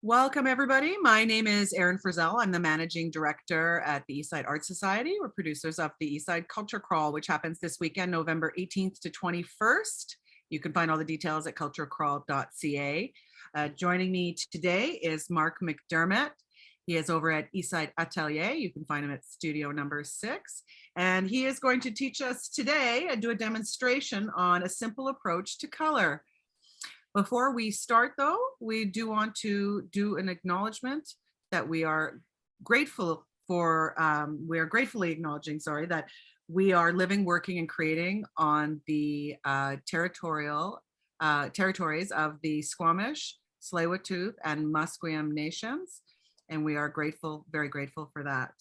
Welcome, everybody. My name is Erin Frizzell. I'm the managing director at the Eastside Art Society. We're producers of the Eastside Culture Crawl, which happens this weekend, November 18th to 21st. You can find all the details at culturecrawl.ca. Joining me today is Mark McDermott. He is over at Eastside Atelier. You can find him at studio number 6. And he is going to teach us today and do a demonstration on a simple approach to color. Before we start, though, we do want to do an acknowledgement that we are grateful for, we are gratefully acknowledging, sorry, that we are living, working, and creating on the territories of the Squamish, Tsleil-Waututh, and Musqueam nations. And we are grateful, very grateful for that.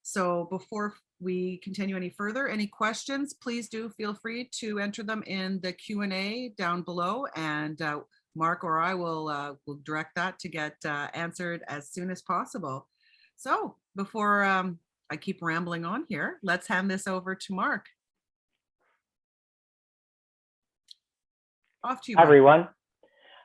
So before we continue any further, any questions, please do feel free to enter them in the Q&A down below, and Mark or I will direct that to get answered as soon as possible. So before I keep rambling on here, let's hand this over to Mark. Off to you, Hi, Mark.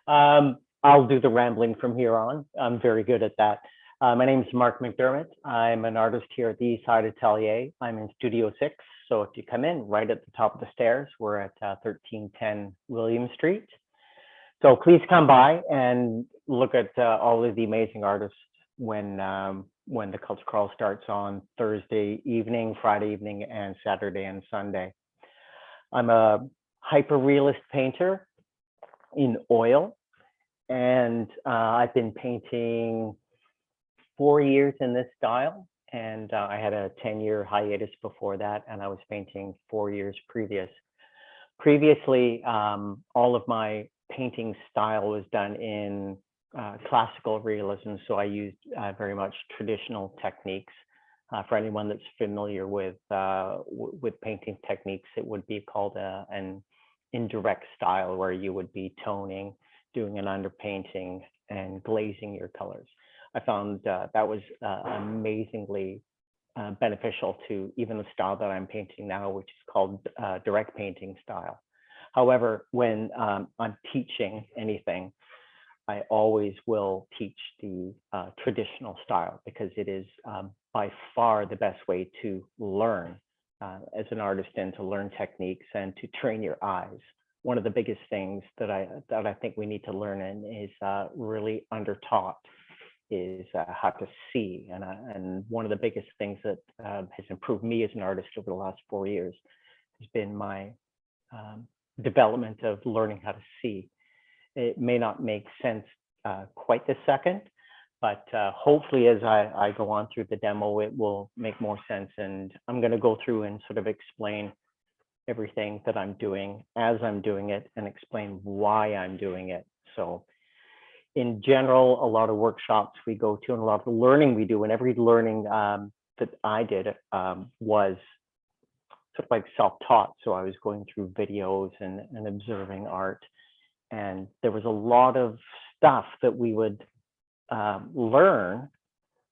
everyone. I'll do the rambling from here on. I'm very good at that. My name is Mark McDermott. I'm an artist here at the Eastside Atelier. I'm in Studio 6. So if you come in right at the top of the stairs, we're at 1310 William Street. So please come by and look at all of the amazing artists when the Culture Crawl starts on Thursday evening, Friday evening, and Saturday and Sunday. I'm a hyper-realist painter in oil, and I've been painting 4 years in this style, and I had a 10-year hiatus before that, and I was painting 4 years previous. Previously, all of my painting style was done in classical realism, so I used very much traditional techniques. For anyone that's familiar with painting techniques, it would be called an indirect style, where you would be toning, doing an underpainting, and glazing your colors. I found that was amazingly beneficial to even the style that I'm painting now, which is called direct painting style. However, when I'm teaching anything, I always will teach the traditional style, because it is by far the best way to learn as an artist, and to learn techniques and to train your eyes. One of the biggest things that I think we need to learn and is really under-taught is how to see. And one of the biggest things that has improved me as an artist over the last 4 years has been my development of learning how to see. It may not make sense quite this second, but hopefully as I go on through the demo, it will make more sense. And I'm going to go through and sort of explain everything that I'm doing as I'm doing it, and explain why I'm doing it. So in general, a lot of workshops we go to and a lot of the learning we do, and every learning that I did was sort of like self-taught. So I was going through videos and observing art. And there was a lot of stuff that we would learn,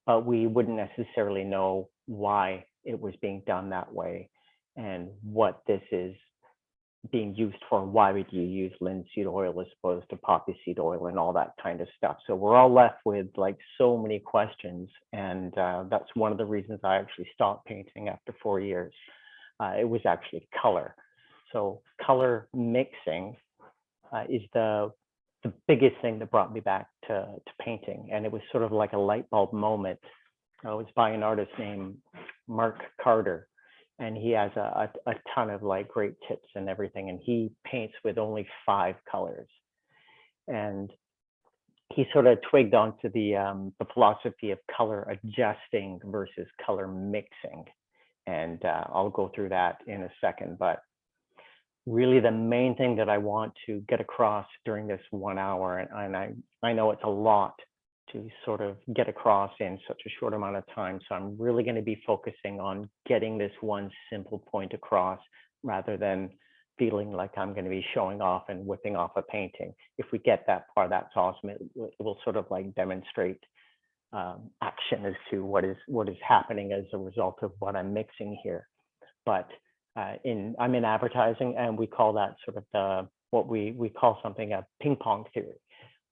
but we wouldn't necessarily know why it was being done that way, and what this is being used for. Why would you use linseed oil as opposed to poppy seed oil, and all that kind of stuff. So we're all left with like so many questions, and that's one of the reasons I actually stopped painting after 4 years. It was actually color. So color mixing is the biggest thing that brought me back to painting. And it was sort of like a light bulb moment. I was by an artist named Mark Carter, and he has a ton of like great tips and everything. And he paints with only 5 colors. And he sort of twigged onto the philosophy of color adjusting versus color mixing. And I'll go through that in a second. But really the main thing that I want to get across during this 1 hour, and I know it's a lot to sort of get across in such a short amount of time. So I'm really going to be focusing on getting this one simple point across, rather than feeling like I'm going to be showing off and whipping off a painting. If we get that far, that's awesome. It will sort of like demonstrate action as to what is happening as a result of what I'm mixing here. But I'm in advertising, and we call that sort of what we call something a ping pong theory,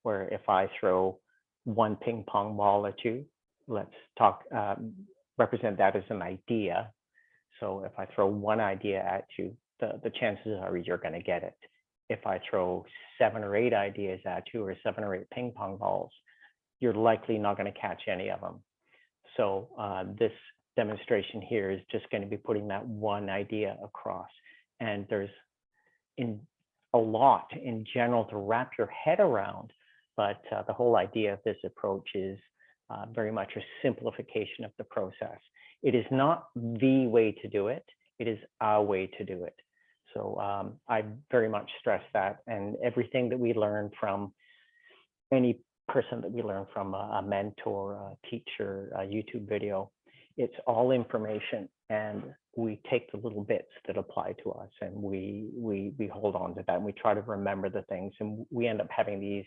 where if I throw one ping pong ball at you. Let's talk, represent that as an idea. So if I throw one idea at you, the chances are you're going to get it. If I throw 7 or 8 ideas at you, or 7 or 8 ping pong balls, you're likely not going to catch any of them. So this demonstration here is just going to be putting that one idea across. And there's a lot in general to wrap your head around, but the whole idea of this approach is very much a simplification of the process. It is not the way to do it. It is a way to do it. So I very much stress that, and everything that we learn from any person that we learn from, a mentor, a teacher, a YouTube video, it's all information, and we take the little bits that apply to us, and we hold on to that, and we try to remember the things, and we end up having these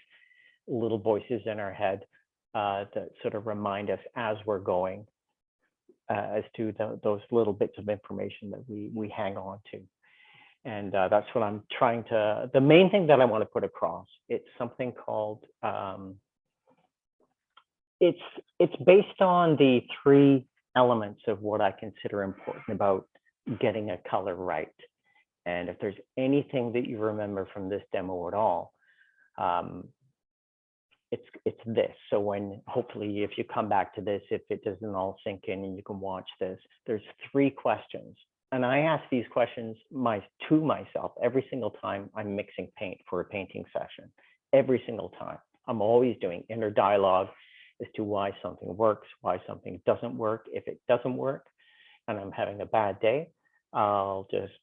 little voices in our head that sort of remind us as we're going as to those little bits of information that we hang on to. And that's what I'm trying to, the main thing that I want to put across, it's something called, it's based on the 3 elements of what I consider important about getting a color right. And if there's anything that you remember from this demo at all, it's this. So when, hopefully, if you come back to this, if it doesn't all sink in and you can watch this, there's 3 questions. And I ask these questions to myself every single time I'm mixing paint for a painting session. Every single time. I'm always doing inner dialogue as to why something works, why something doesn't work. If it doesn't work and I'm having a bad day, I'll just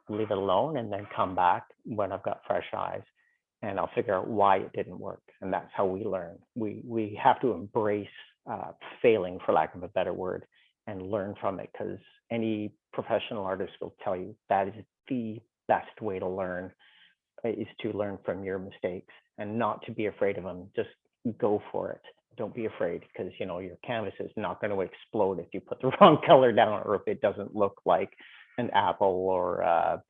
leave it alone and then come back when I've got fresh eyes, and I'll figure out why it didn't work. And that's how we learn. We have to embrace failing, for lack of a better word, and learn from it, because any professional artist will tell you that is the best way to learn, is to learn from your mistakes and not to be afraid of them. Just go for it. Don't be afraid, because your canvas is not going to explode if you put the wrong color down, or if it doesn't look like an apple or a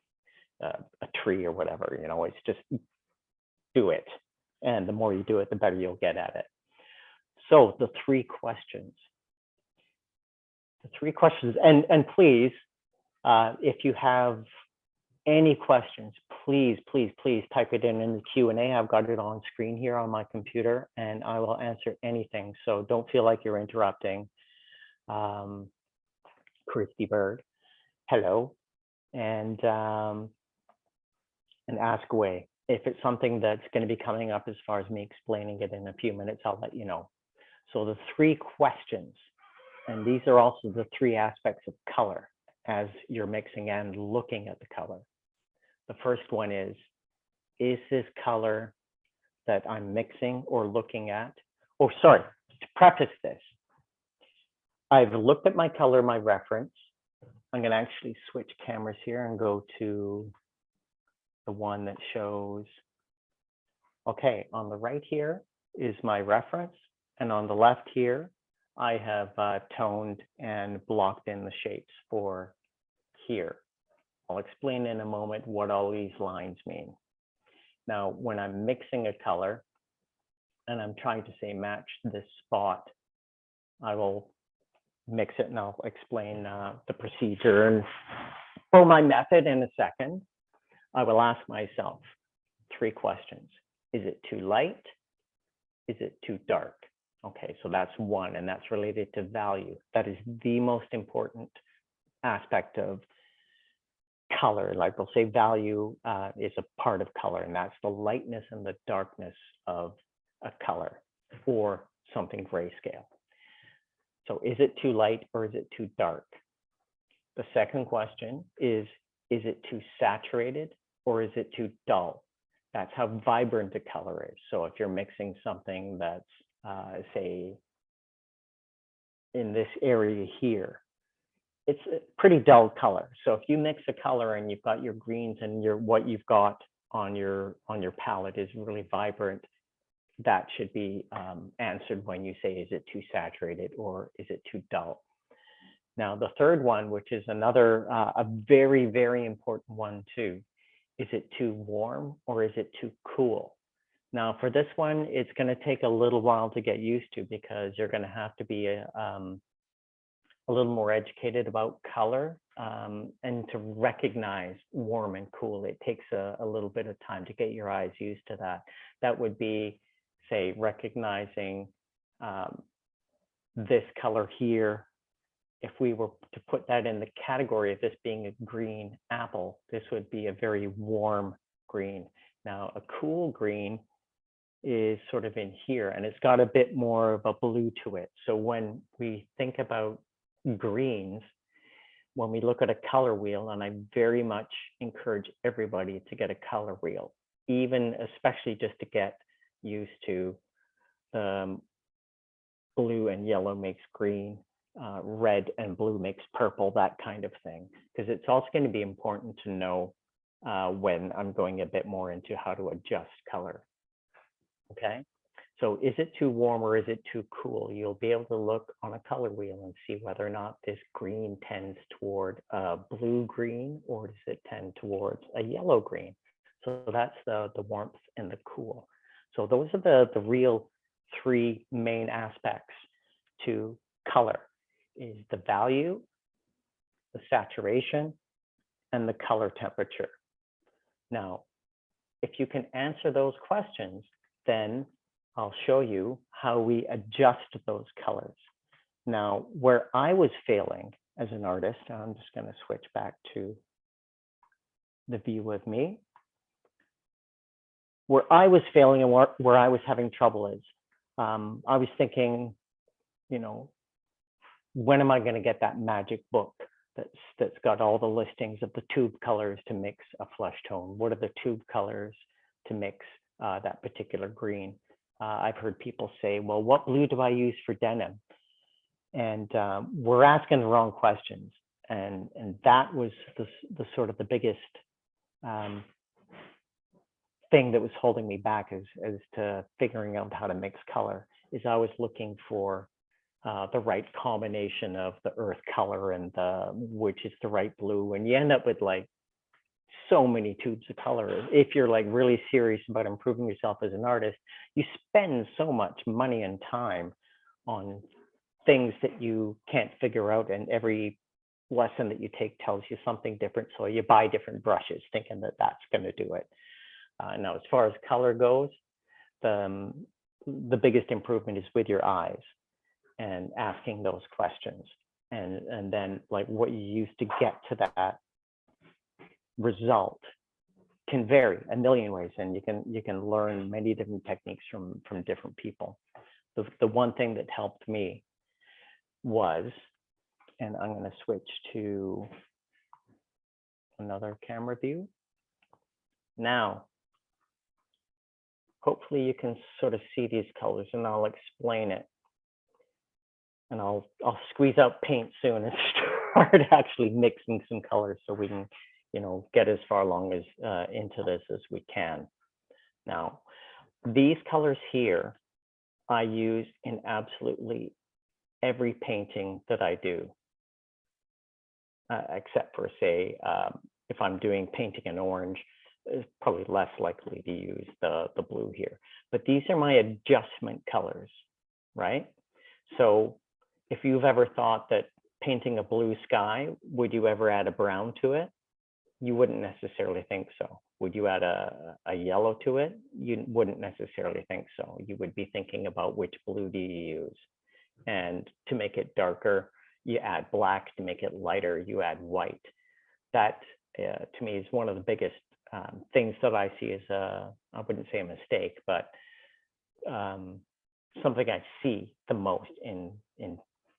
tree or whatever. It's just do it. And the more you do it, the better you'll get at it. So the 3 questions. The 3 questions, and please, if you have any questions, please type it in the Q&A. I've got it on screen here on my computer, and I will answer anything. So don't feel like you're interrupting. Christy Bird, hello, and ask away. If it's something that's going to be coming up as far as me explaining it in a few minutes, I'll let you know. So the 3 questions, and these are also the 3 aspects of color as you're mixing and looking at the color. The first one is this color that I'm mixing or looking at? Oh, sorry, to preface this, I've looked at my color, my reference. I'm going to actually switch cameras here and go to the one that shows, okay, on the right here is my reference, and on the left here, I have toned and blocked in the shapes for here. I'll explain in a moment what all these lines mean. Now, when I'm mixing a color and I'm trying to say match this spot, I will mix it, and I'll explain the procedure and for my method in a second. I will ask myself 3 questions. Is it too light? Is it too dark? Okay, so that's one, and that's related to value. That is the most important aspect of color. Like we'll say value is a part of color, and that's the lightness and the darkness of a color or something grayscale. So is it too light or is it too dark? The second question is it too saturated or is it too dull? That's how vibrant a color is. So if you're mixing something that's, say, in this area here, it's a pretty dull color. So if you mix a color and you've got your greens and what you've got on your palette is really vibrant, that should be answered when you say, is it too saturated or is it too dull? Now, the third one, which is another, a very, very important one too, is it too warm or is it too cool? Now for this one, it's going to take a little while to get used to because you're going to have to be a little more educated about color and to recognize warm and cool. It takes a little bit of time to get your eyes used to that. That would be, say, recognizing this color here. If we were to put that in the category of this being a green apple, this would be a very warm green. Now, a cool green is sort of in here, and it's got a bit more of a blue to it. So when we think about greens, when we look at a color wheel, and I very much encourage everybody to get a color wheel, even especially just to get used to blue and yellow makes green, red and blue makes purple, that kind of thing. Because it's also going to be important to know when I'm going a bit more into how to adjust color. Okay, so is it too warm or is it too cool? You'll be able to look on a color wheel and see whether or not this green tends toward a blue green or does it tend towards a yellow green. So that's the warmth and the cool. So those are the real three main aspects to color: is the value, the saturation, and the color temperature. Now, if you can answer those questions, then I'll show you how we adjust those colors. Now, where I was failing as an artist, I'm just going to switch back to the view with me. Where I was failing and where I was having trouble is, I was thinking, you know, when am I going to get that magic book that's got all the listings of the tube colors to mix a flesh tone? What are the tube colors to mix that particular green? I've heard people say, well, what blue do I use for denim? And we're asking the wrong questions. And that was the sort of the biggest thing that was holding me back as to figuring out how to mix color. Is I was looking for the right combination of the earth color and which is the right blue. And you end up with like so many tubes of color. If you're like really serious about improving yourself as an artist, you spend so much money and time on things that you can't figure out, and every lesson that you take tells you something different. So you buy different brushes thinking that that's going to do it. Now, as far as color goes, the biggest improvement is with your eyes and asking those questions, and then like what you use to get to that result can vary a million ways, and you can learn many different techniques from different people. The one thing that helped me was, and I'm going to switch to another camera view now. Hopefully you can sort of see these colors, and I'll explain it. And I'll squeeze out paint soon and start actually mixing some colors so we can, you know, get as far along as into this as we can. Now, these colors here, I use in absolutely every painting that I do, except for, say, if I'm doing painting in orange, it's probably less likely to use the blue here. But these are my adjustment colors, right? So if you've ever thought that painting a blue sky, would you ever add a brown to it? You wouldn't necessarily think so. Would you add a yellow to it? You wouldn't necessarily think so. You would be thinking about which blue do you use. And to make it darker, you add black. To make it lighter, you add white. That, to me, is one of the biggest things that I see as I wouldn't say a mistake, but something I see the most in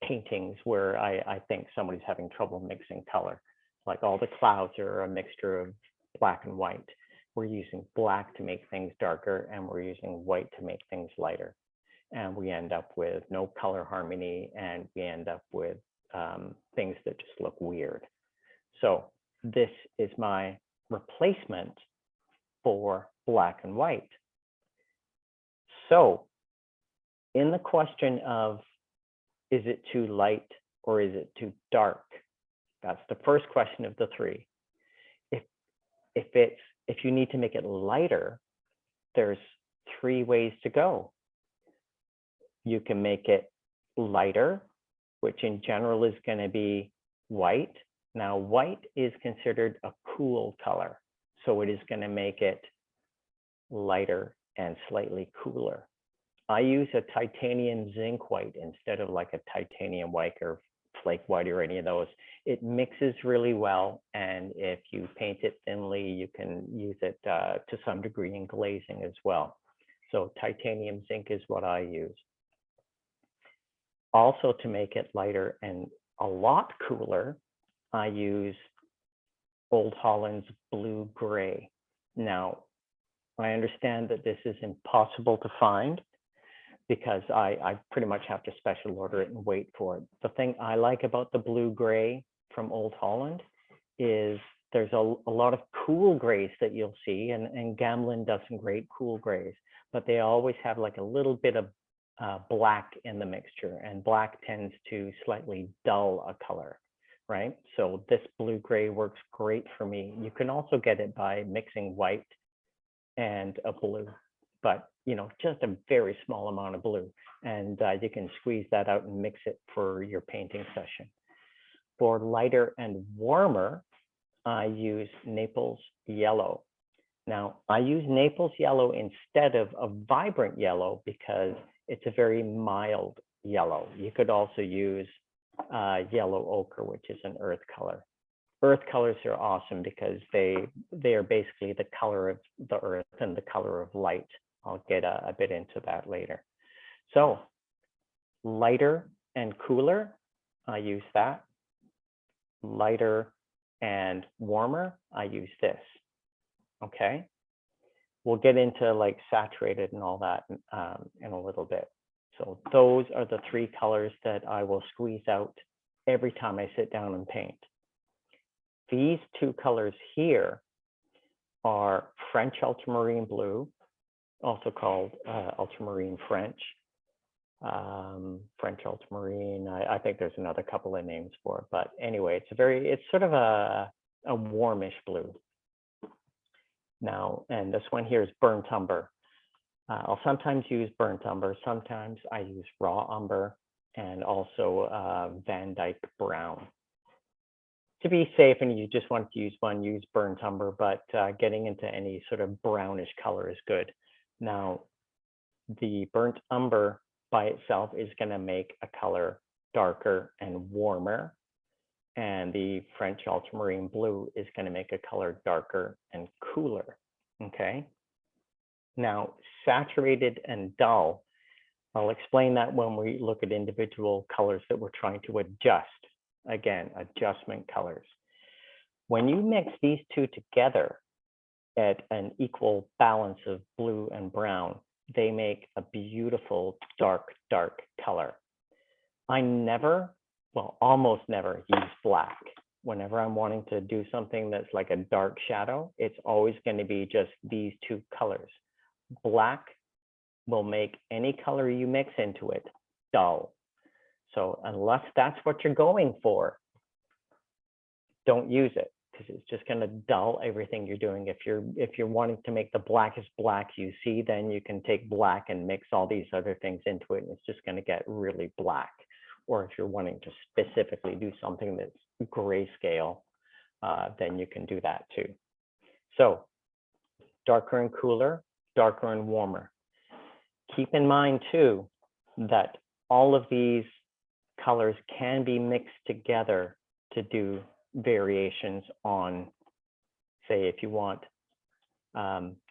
paintings where I think somebody's having trouble mixing color. Like all the clouds are a mixture of black and white. We're using black to make things darker, and we're using white to make things lighter. And we end up with no color harmony, and we end up with things that just look weird. So this is my replacement for black and white. So in the question of, is it too light or is it too dark? That's the first question of the three. If you need to make it lighter, there's three ways to go. You can make it lighter, which in general is going to be white. Now, white is considered a cool color, so it is going to make it lighter and slightly cooler. I use a titanium zinc white instead of like a titanium white or flake white or any of those. It mixes really well, and if you paint it thinly, you can use it to some degree in glazing as well. So titanium zinc is what I use. Also, to make it lighter and a lot cooler, I use Old Holland's blue gray. Now, I understand that this is impossible to find because I pretty much have to special order it and wait for it. The thing I like about the blue gray from Old Holland is there's a lot of cool grays that you'll see, and Gamblin does some great cool grays, but they always have like a little bit of black in the mixture, and black tends to slightly dull a color, right? So this blue gray works great for me. You can also get it by mixing white and a blue, but you know, just a very small amount of blue, and you can squeeze that out and mix it for your painting session. For lighter and warmer, I use Naples Yellow. Now, I use Naples Yellow instead of a vibrant yellow because it's a very mild yellow. You could also use yellow ochre, which is an earth color. Earth colors are awesome because they are basically the color of the earth and the color of light. I'll get a bit into that later. So lighter and cooler, I use that. Lighter and warmer, I use this. Okay. We'll get into like saturated and all that in a little bit. So those are the three colors that I will squeeze out every time I sit down and paint. These two colors here are French ultramarine blue, also called ultramarine French. French ultramarine, I think there's another couple of names for it, but anyway, it's sort of a warmish blue. Now, and this one here is burnt umber. I'll sometimes use burnt umber, sometimes I use raw umber, and also Van Dyke brown. To be safe, and you just want to use one, use burnt umber, but getting into any sort of brownish color is good. Now, the burnt umber by itself is going to make a color darker and warmer, and the French ultramarine blue is going to make a color darker and cooler. Okay. Now, saturated and dull, I'll explain that when we look at individual colors that we're trying to adjust. Again, adjustment colors. When you mix these two together at an equal balance of blue and brown, they make a beautiful dark color. I never, well, almost never use black. Whenever I'm wanting to do something that's like a dark shadow, it's always going to be just these two colors. Black will make any color you mix into it dull. So unless that's what you're going for, don't use it, because it's just going to dull everything you're doing. If you're wanting to make the blackest black you see, then you can take black and mix all these other things into it, and it's just going to get really black. Or if you're wanting to specifically do something that's grayscale, then you can do that too. So darker and cooler, darker and warmer. Keep in mind too that all of these colors can be mixed together to do variations on, say, if you want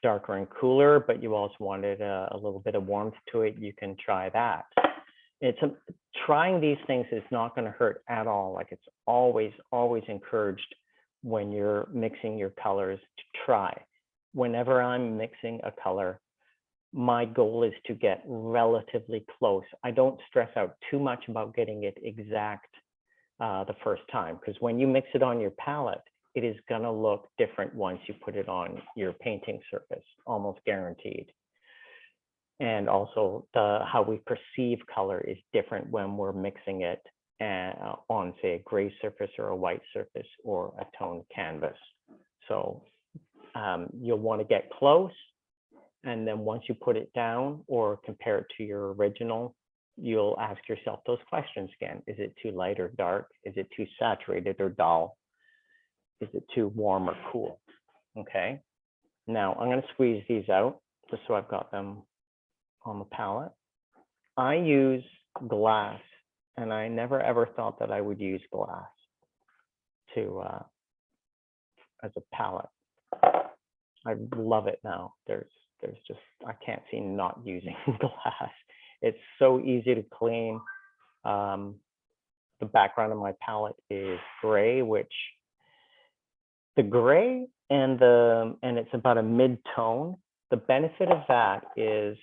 darker and cooler, but you also wanted a little bit of warmth to it, you can try that. Trying these things is not going to hurt at all. Like, it's always encouraged when you're mixing your colors to try. Whenever I'm mixing a color, my goal is to get relatively close. I don't stress out too much about getting it exact the first time, because when you mix it on your palette, it is going to look different once you put it on your painting surface, almost guaranteed. And also how we perceive color is different when we're mixing it on, say, a gray surface or a white surface or a toned canvas. So you'll want to get close, And then once you put it down or compare it to your original, you'll ask yourself those questions again. Is it too light or dark? Is it too saturated or dull? Is it too warm or cool? Okay. Now I'm going to squeeze these out just so I've got them on the palette. I use glass, and I never ever thought that I would use glass to as a palette. I love it now. There's just, I can't see not using glass. It's so easy to clean. The background of my palette is gray, which the gray and it's about a mid-tone. The benefit of that is,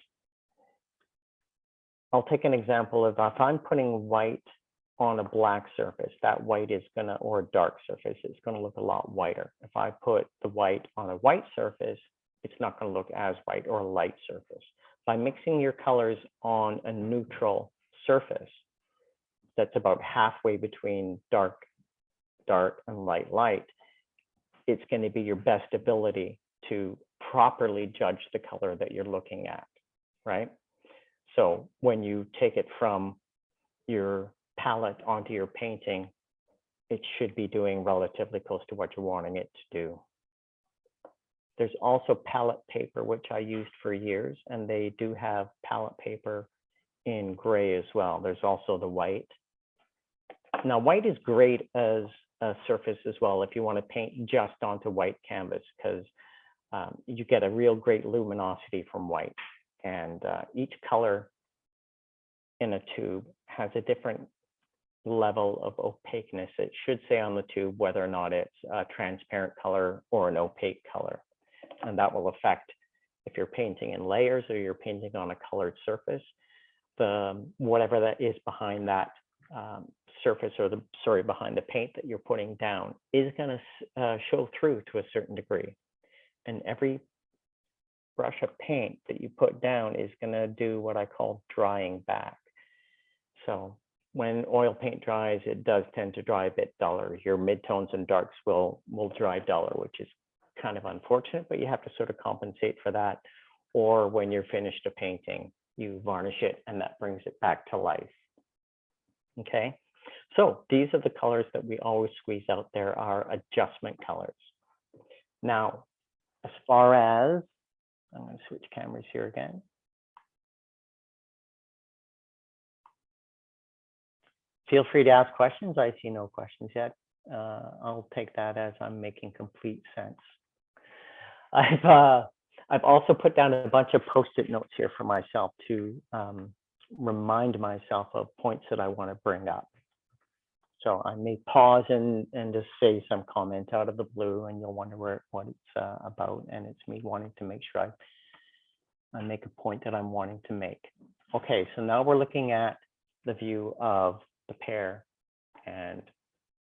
I'll take an example of if I'm putting white on a black surface, that white is gonna, or a dark surface, it's gonna look a lot whiter. If I put the white on a white surface, it's not gonna look as white, or a light surface. By mixing your colors on a neutral surface, that's about halfway between dark, dark and light, light, it's gonna be your best ability to properly judge the color that you're looking at, right? So when you take it from your palette onto your painting, it should be doing relatively close to what you're wanting it to do. There's also palette paper, which I used for years, and they do have palette paper in gray as well. There's also the white. Now, white is great as a surface as well if you want to paint just onto white canvas, because you get a real great luminosity from white. And each color in a tube has a different level of opaqueness. It should say on the tube whether or not it's a transparent color or an opaque color. And that will affect if you're painting in layers or you're painting on a colored surface, whatever that is behind that surface, or behind the paint that you're putting down, is going to show through to a certain degree. And every brush of paint that you put down is going to do what I call drying back. So when oil paint dries, it does tend to dry a bit duller. Your midtones and darks will dry duller, which is kind of unfortunate, but you have to sort of compensate for that. Or when you're finished a painting, you varnish it and that brings it back to life. Okay, so these are the colors that we always squeeze out. There are adjustment colors. Now, as far as, I'm going to switch cameras here again. Feel free to ask questions. I see no questions yet. I'll take that as I'm making complete sense. I've also put down a bunch of Post-it notes here for myself to remind myself of points that I want to bring up. So I may pause and just say some comment out of the blue, and you'll wonder what it's about. And it's me wanting to make sure I make a point that I'm wanting to make. Okay, so now we're looking at the view of the pear and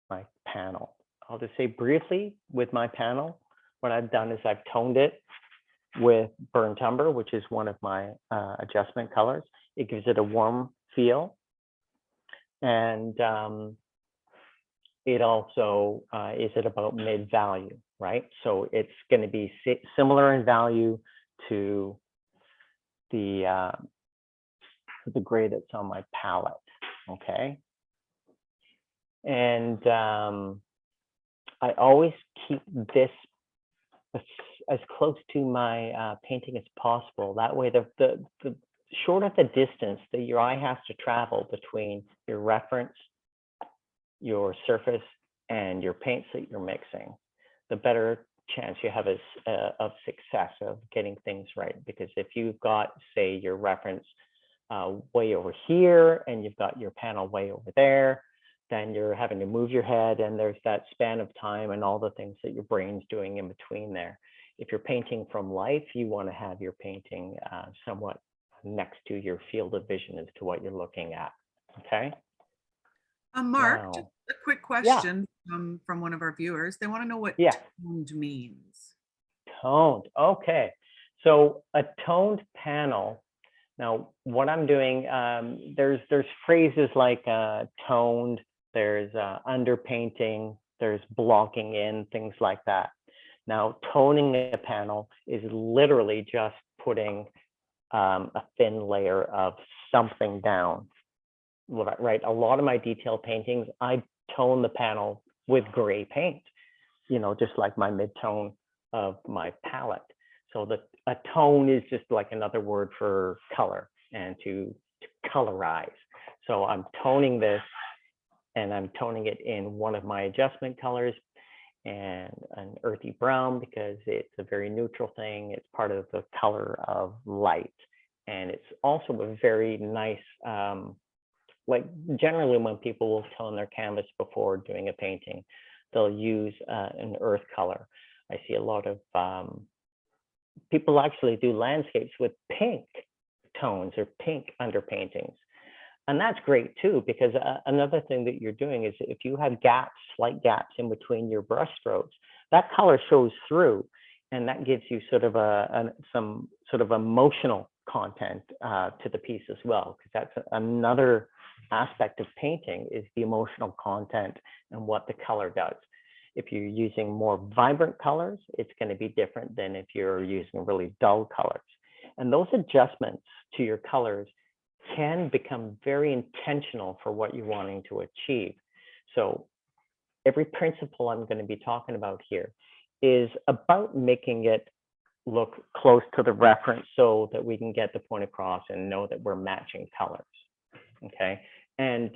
my panel. I'll just say briefly with my panel, what I've done is I've toned it with burnt umber, which is one of my adjustment colors. It gives it a warm feel. And it also is at about mid-value, right? So it's going to be similar in value to the gray that's on my palette, okay? And I always keep this as close to my painting as possible. That way, the shorter the distance that your eye has to travel between your reference, your surface, and your paints that you're mixing, the better chance you have of success of getting things right. Because if you've got, say, your reference way over here and you've got your panel way over there, then you're having to move your head, and there's that span of time and all the things that your brain's doing in between there. If you're painting from life, you want to have your painting somewhat next to your field of vision as to what you're looking at. Okay. Mark, now, just a quick question from one of our viewers. They want to know what toned means. Toned. Okay. So a toned panel. Now, what I'm doing, there's phrases like toned, there's underpainting, there's blocking in, things like that. Now, toning a panel is literally just putting a thin layer of something down, right? A lot of my detail paintings, I tone the panel with gray paint, you know, just like my mid-tone of my palette. So a tone is just like another word for color and to colorize. So I'm toning this, and I'm toning it in one of my adjustment colors, and an earthy brown because it's a very neutral thing. It's part of the color of light. And it's also a very nice, like generally when people will tone their canvas before doing a painting, they'll use an earth color. I see a lot of people actually do landscapes with pink tones or pink underpaintings. And that's great too, because another thing that you're doing is if you have gaps, slight gaps in between your brush strokes, that color shows through, and that gives you sort of some sort of emotional content to the piece as well, because that's another aspect of painting, is the emotional content and what the color does. If you're using more vibrant colors, it's going to be different than if you're using really dull colors. And those adjustments to your colors can become very intentional for what you're wanting to achieve. So every principle I'm going to be talking about here is about making it look close to the reference so that we can get the point across and know that we're matching colors. Okay. And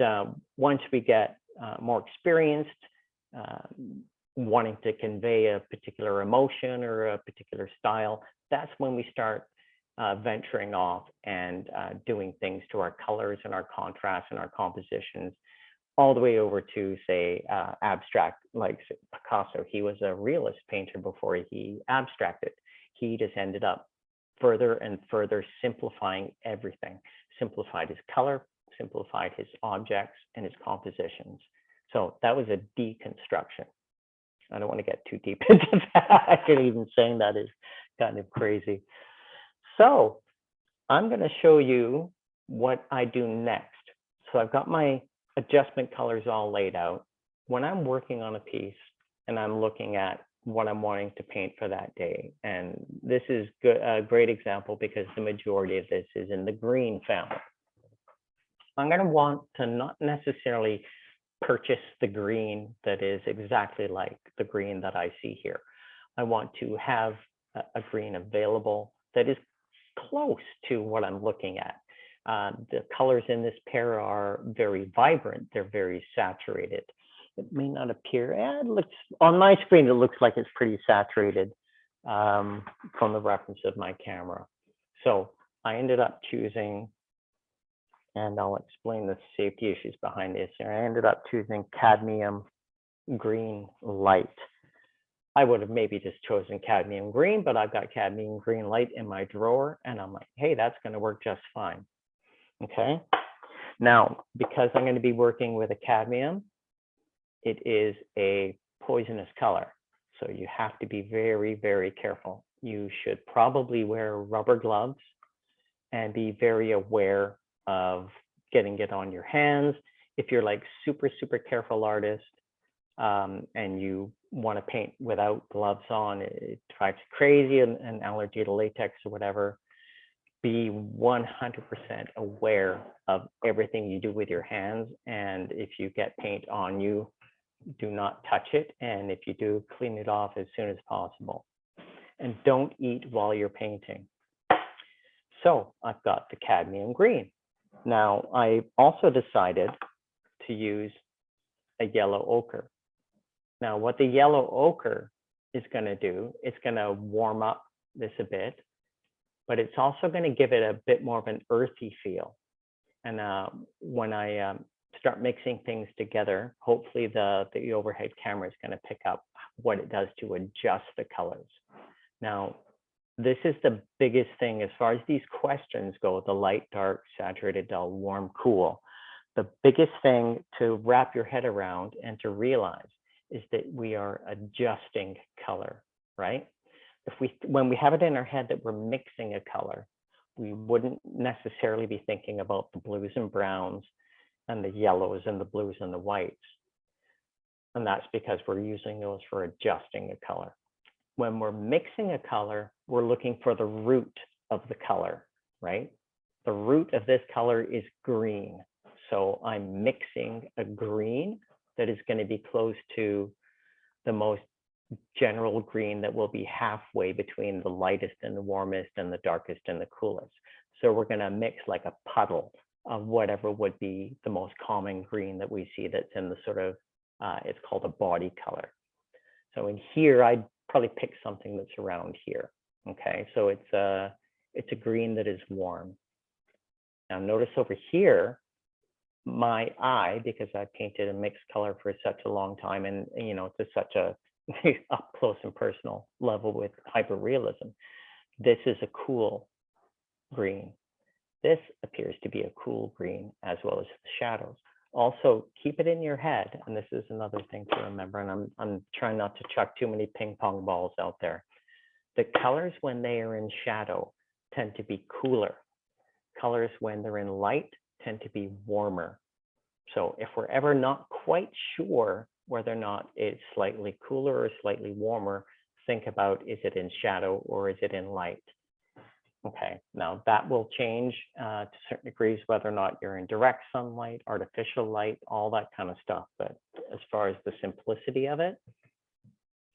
once we get more experienced, wanting to convey a particular emotion or a particular style, that's when we start venturing off and doing things to our colors and our contrasts and our compositions, all the way over to, say, abstract, like Picasso. He was a realist painter before he abstracted. He just ended up further and further simplifying everything, simplified his color, simplified his objects and his compositions. So that was a deconstruction. I don't want to get too deep into that. I think even saying that is kind of crazy. So I'm going to show you what I do next. So I've got my adjustment colors all laid out. When I'm working on a piece and I'm looking at what I'm wanting to paint for that day, and this is a great example because the majority of this is in the green family. I'm going to want to not necessarily purchase the green that is exactly like the green that I see here. I want to have a green available that is close to what I'm looking at. The colors in this pair are very vibrant. They're very saturated. It may not appear, it looks, on my screen, it looks like it's pretty saturated from the reference of my camera. So I ended up choosing, and I'll explain the safety issues behind this. I ended up choosing cadmium green light. I would have maybe just chosen cadmium green, but I've got cadmium green light in my drawer, and I'm like, hey, that's going to work just fine. Okay. Now, because I'm going to be working with a cadmium, it is a poisonous color. So you have to be very, very careful. You should probably wear rubber gloves and be very aware of getting it on your hands. If you're like super, super careful artist, and you want to paint without gloves on, it drives you crazy, an allergy to latex or whatever. Be 100% aware of everything you do with your hands. And if you get paint on you, do not touch it. And if you do, clean it off as soon as possible. And don't eat while you're painting. So I've got the cadmium green. Now, I also decided to use a yellow ochre. Now, what the yellow ochre is going to do, it's going to warm up this a bit, but it's also going to give it a bit more of an earthy feel. And when I start mixing things together, hopefully the overhead camera is going to pick up what it does to adjust the colors. Now, this is the biggest thing as far as these questions go, the light, dark, saturated, dull, warm, cool. The biggest thing to wrap your head around and to realize is that we are adjusting color, right? When we have it in our head that we're mixing a color, we wouldn't necessarily be thinking about the blues and browns and the yellows and the blues and the whites. And that's because we're using those for adjusting a color. When we're mixing a color, we're looking for the root of the color, right? The root of this color is green. So I'm mixing a green that is going to be close to the most general green that will be halfway between the lightest and the warmest and the darkest and the coolest. So we're going to mix like a puddle of whatever would be the most common green that we see that's in the sort of, it's called a body color. So in here, I'd probably pick something that's around here. Okay, so it's a green that is warm. Now notice over here, my eye, because I painted a mixed color for such a long time, and you know, to such a up close and personal level with hyperrealism, this is a cool green. This appears to be a cool green, as well as the shadows. Also, keep it in your head, and this is another thing to remember, and I'm trying not to chuck too many ping pong balls out there. The colors when they are in shadow tend to be cooler. Colors when they're in light tend to be warmer. So if we're ever not quite sure whether or not it's slightly cooler or slightly warmer, think about, is it in shadow or is it in light? Okay, now that will change to certain degrees, whether or not you're in direct sunlight, artificial light, all that kind of stuff. But as far as the simplicity of it,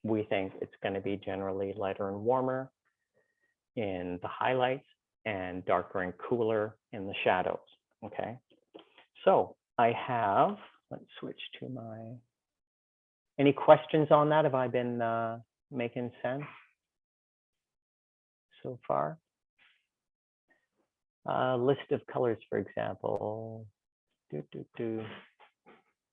we think it's going to be generally lighter and warmer in the highlights and darker and cooler in the shadows. Okay, so I have, let's switch to my, any questions on that? Have I been making sense so far? List of colors, for example.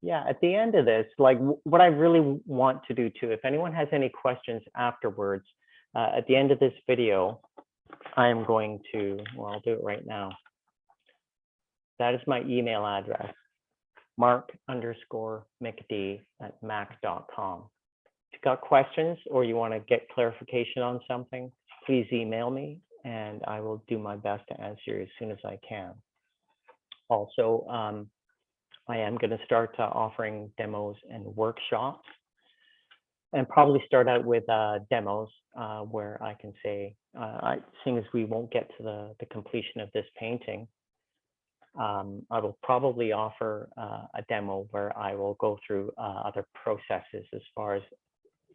Yeah, at the end of this, like what I really want to do too, if anyone has any questions afterwards, at the end of this video, I am going to, well, I'll do it right now. That is my email address, mark_mcd@mac.com. If you've got questions or you want to get clarification on something, please email me and I will do my best to answer as soon as I can. Also, I am going to start offering demos and workshops, and probably start out with demos where I can say, seeing as we won't get to the completion of this painting, I will probably offer a demo where I will go through other processes as far as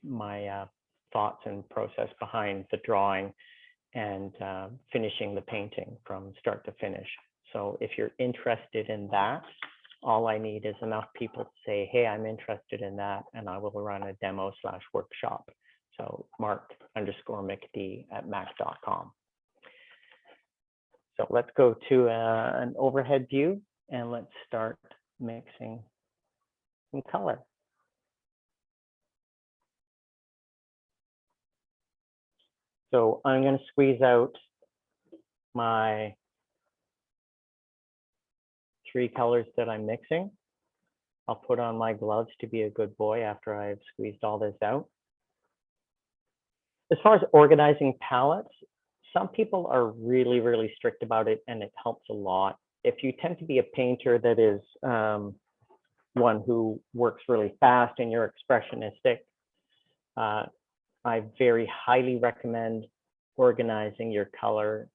my thoughts and process behind the drawing and finishing the painting from start to finish. So if you're interested in that, all I need is enough people to say, hey, I'm interested in that, and I will run a demo/workshop. So mark_mcd@mac.com. So let's go to an overhead view and let's start mixing some color. So I'm going to squeeze out my 3 colors that I'm mixing. I'll put on my gloves to be a good boy after I've squeezed all this out. As far as organizing palettes, some people are really, really strict about it, and it helps a lot. If you tend to be a painter that is one who works really fast and you're expressionistic, I very highly recommend organizing your color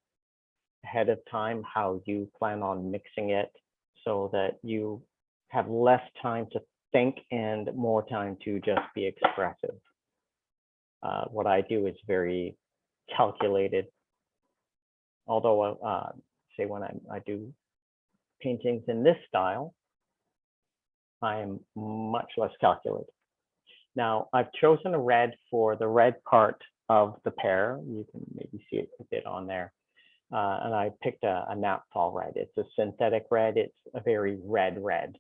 ahead of time, how you plan on mixing it, so that you have less time to think and more time to just be expressive. What I do is very calculated, although say when I do paintings in this style, I am much less calculated. Now, I've chosen a red for the red part of the pear. You can maybe see it a bit on there. And I picked a naphtha red. It's a synthetic red. It's a very red red.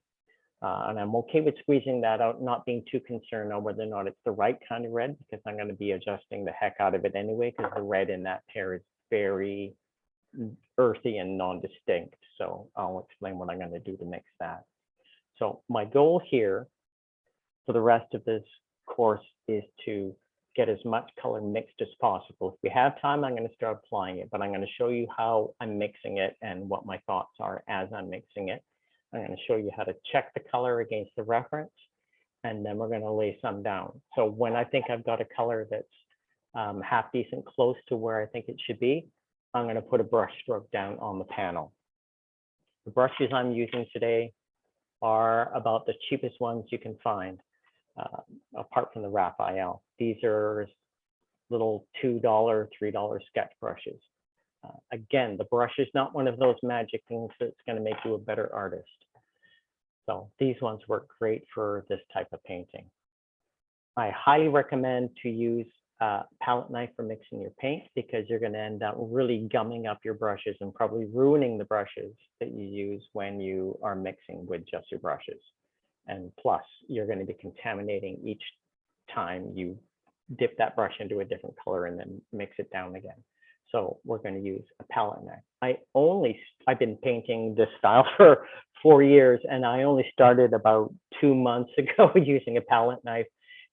And I'm okay with squeezing that out, not being too concerned on whether or not it's the right kind of red, because I'm going to be adjusting the heck out of it anyway, because the red in that pear is very earthy and non-distinct. So I'll explain what I'm going to do to mix that. So my goal here for the rest of this course is to get as much color mixed as possible. If we have time, I'm going to start applying it, but I'm going to show you how I'm mixing it and what my thoughts are as I'm mixing it. I'm going to show you how to check the color against the reference, and then we're going to lay some down. So when I think I've got a color that's half decent, close to where I think it should be, I'm going to put a brush stroke down on the panel. The brushes I'm using today are about the cheapest ones you can find, apart from the Raphael. These are little $2, $3 sketch brushes. Again, the brush is not one of those magic things that's going to make you a better artist. So these ones work great for this type of painting. I highly recommend to use a palette knife for mixing your paint, because you're going to end up really gumming up your brushes and probably ruining the brushes that you use when you are mixing with just your brushes. And plus, you're going to be contaminating each time you dip that brush into a different color and then mix it down again. So we're going to use a palette knife. I've been painting this style for 4 years, and I only started about 2 months ago using a palette knife,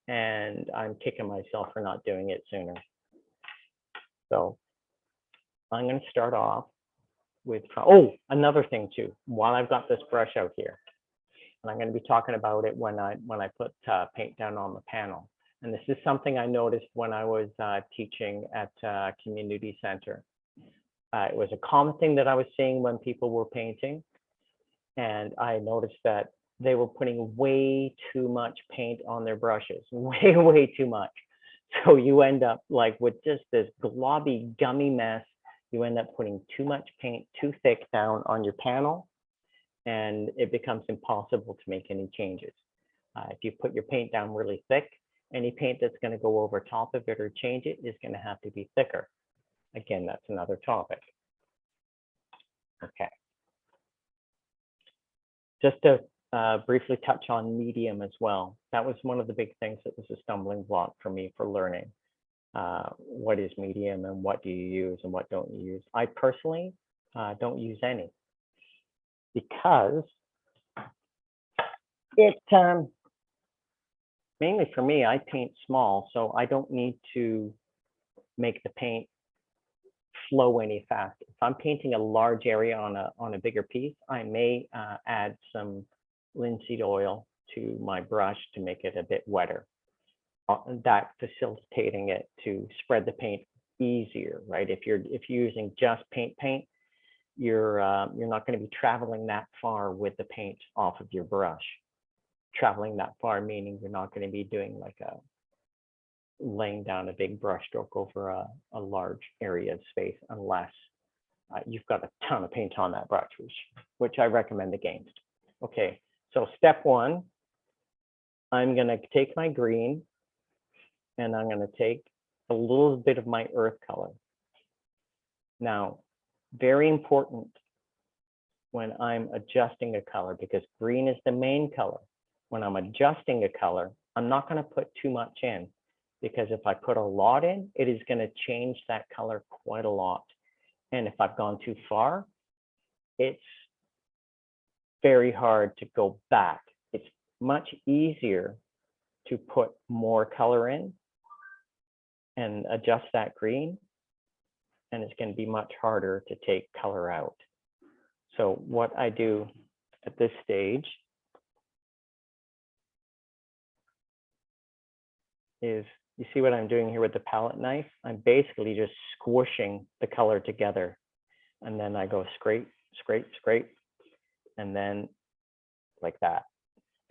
and I'm kicking myself for not doing it sooner. So I'm going to start off with, oh, another thing too, while I've got this brush out here, and I'm going to be talking about it when I put paint down on the panel. And this is something I noticed when I was teaching at a community center. It was a common thing that I was seeing when people were painting. And I noticed that they were putting way too much paint on their brushes, way too much. So you end up like with just this globby, gummy mess. You end up putting too much paint, too thick down on your panel, and it becomes impossible to make any changes. If you put your paint down really thick, any paint that's going to go over top of it or change it is going to have to be thicker. Again, that's another topic. Okay. Just to briefly touch on medium as well. That was one of the big things that was a stumbling block for me for learning. What is medium and what do you use and what don't you use? I personally don't use any, because it mainly for me, I paint small, so I don't need to make the paint flow any faster. If I'm painting a large area on a bigger piece, I may add some linseed oil to my brush to make it a bit wetter. That facilitating it to spread the paint easier, right? If you're using just paint, you're not going to be traveling that far with the paint off of your brush. Traveling that far meaning you're not going to be doing like laying down a big brush stroke over a large area of space, unless you've got a ton of paint on that brush, which I recommend against. Okay, so step one, I'm going to take my green and I'm going to take a little bit of my earth color. Now, very important when I'm adjusting a color, because green is the main color. When I'm adjusting a color, I'm not going to put too much in, because if I put a lot in, it is going to change that color quite a lot. And if I've gone too far, it's very hard to go back. It's much easier to put more color in and adjust that green, and it's going to be much harder to take color out. So what I do at this stage is, you see what I'm doing here with the palette knife? I'm basically just squishing the color together, and then I go scrape, and then like that.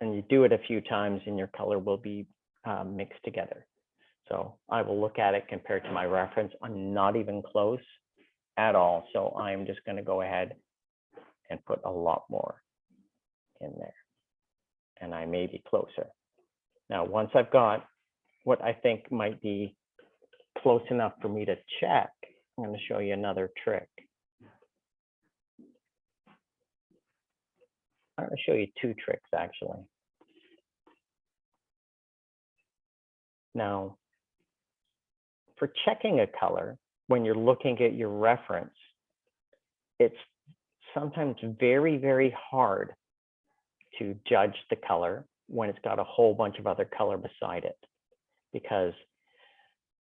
And you do it a few times and your color will be mixed together. So I will look at it compared to my reference. I'm not even close at all. So I'm just going to go ahead and put a lot more in there. And I may be closer. Now, once I've got what I think might be close enough for me to check, I'm going to show you another trick. I'm going to show you two tricks, actually. Now, for checking a color, when you're looking at your reference, it's sometimes very, very hard to judge the color when it's got a whole bunch of other color beside it, because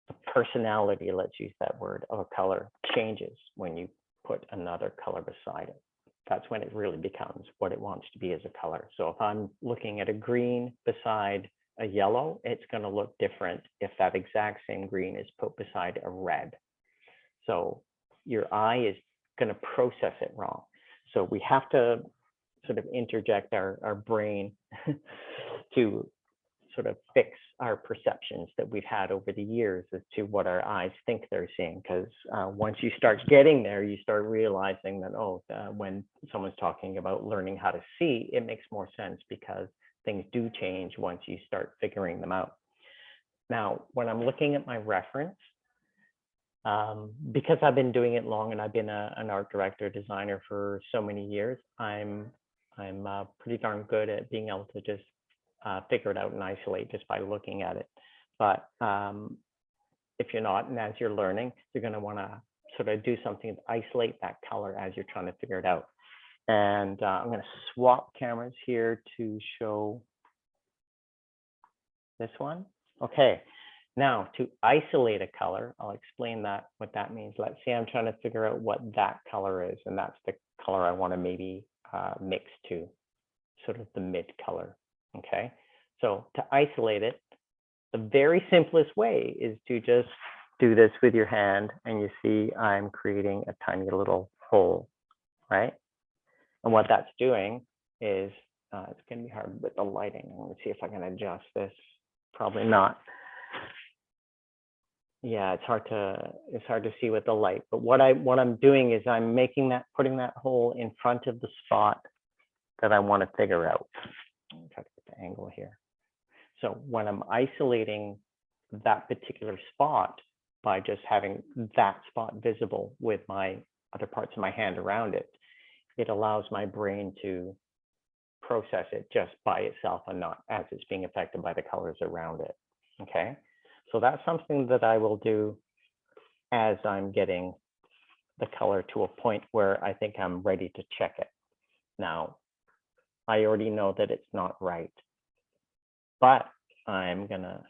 the personality, let's use that word, of a color changes when you put another color beside it. That's when it really becomes what it wants to be as a color. So if I'm looking at a green beside a yellow, it's going to look different if that exact same green is put beside a red. So your eye is going to process it wrong. So we have to sort of interject our brain to sort of fix our perceptions that we've had over the years as to what our eyes think they're seeing. Because once you start getting there, you start realizing that, when someone's talking about learning how to see, it makes more sense because things do change once you start figuring them out. Now, when I'm looking at my reference, because I've been doing it long and I've been an art director designer for so many years, I'm pretty darn good at being able to just figure it out and isolate just by looking at it. But if you're not, and as you're learning, you're going to want to sort of do something to isolate that color as you're trying to figure it out. And I'm going to swap cameras here to show this one. Okay, now to isolate a color, I'll explain what that means. Let's say I'm trying to figure out what that color is, and that's the color I want to maybe mix to sort of the mid color. Okay, so to isolate it, the very simplest way is to just do this with your hand, and you see I'm creating a tiny little hole, right? And what that's doing is, it's going to be hard with the lighting. Let me see if I can adjust this. Probably not. Yeah, it's hard to see with the light. But what I'm doing is I'm putting that hole in front of the spot that I want to figure out. Let me try to get the angle here. So when I'm isolating that particular spot by just having that spot visible with my other parts of my hand around it, it allows my brain to process it just by itself and not as it's being affected by the colors around it. Okay, so that's something that I will do as I'm getting the color to a point where I think I'm ready to check it. Now, I already know that it's not right, but I'm gonna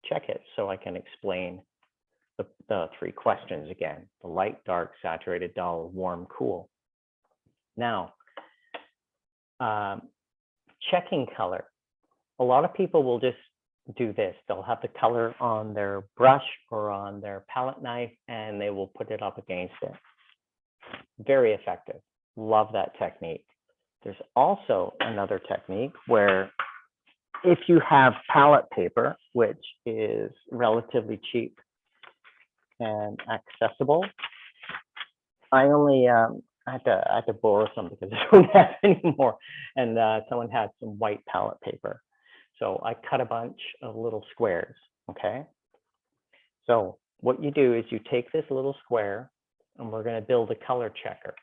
check it so I can explain the three questions again: the light, dark, saturated, dull, warm, cool. Now, checking color. A lot of people will just do this. They'll have the color on their brush or on their palette knife, and they will put it up against it. Very effective. Love that technique. There's also another technique where if you have palette paper, which is relatively cheap and accessible, I only I had to borrow some because I don't have any more. And someone had some white palette paper. So I cut a bunch of little squares, okay? So what you do is you take this little square and we're gonna build a color checker.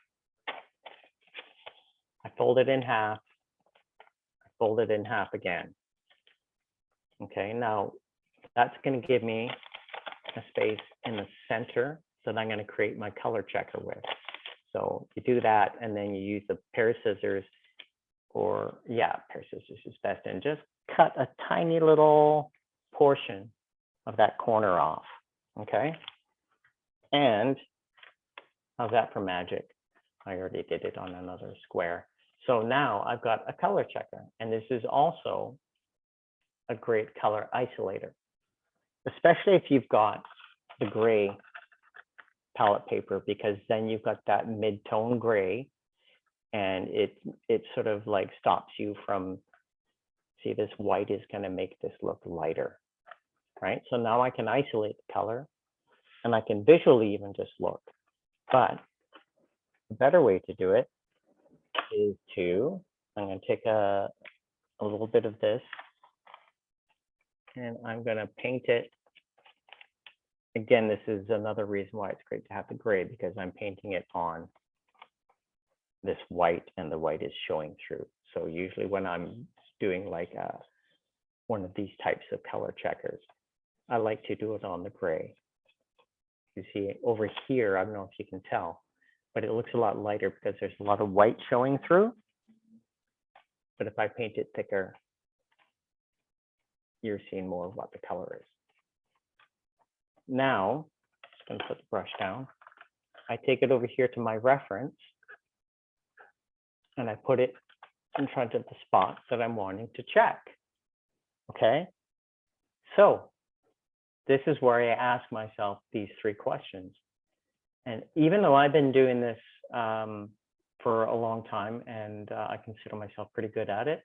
I fold it in half, I fold it in half again. Okay, now that's gonna give me a space in the center that I'm gonna create my color checker with. So you do that, and then you use a pair of scissors, or yeah, a pair of scissors is best, and just cut a tiny little portion of that corner off, okay? And how's that for magic? I already did it on another square. So now I've got a color checker, and this is also a great color isolator, especially if you've got the gray palette paper, because then you've got that mid-tone gray, and it sort of like stops you from, see, this white is going to make this look lighter, right? So now I can isolate the color, and I can visually even just look. But a better way to do it is I'm going to take a little bit of this, and I'm going to paint it. Again, this is another reason why it's great to have the gray, because I'm painting it on this white, and the white is showing through. So usually when I'm doing like one of these types of color checkers, I like to do it on the gray. You see over here, I don't know if you can tell, but it looks a lot lighter because there's a lot of white showing through. But if I paint it thicker, you're seeing more of what the color is. Now, I'm just going to put the brush down. I take it over here to my reference, and I put it in front of the spot that I'm wanting to check. Okay, so this is where I ask myself these three questions. And even though I've been doing this for a long time, and I consider myself pretty good at it,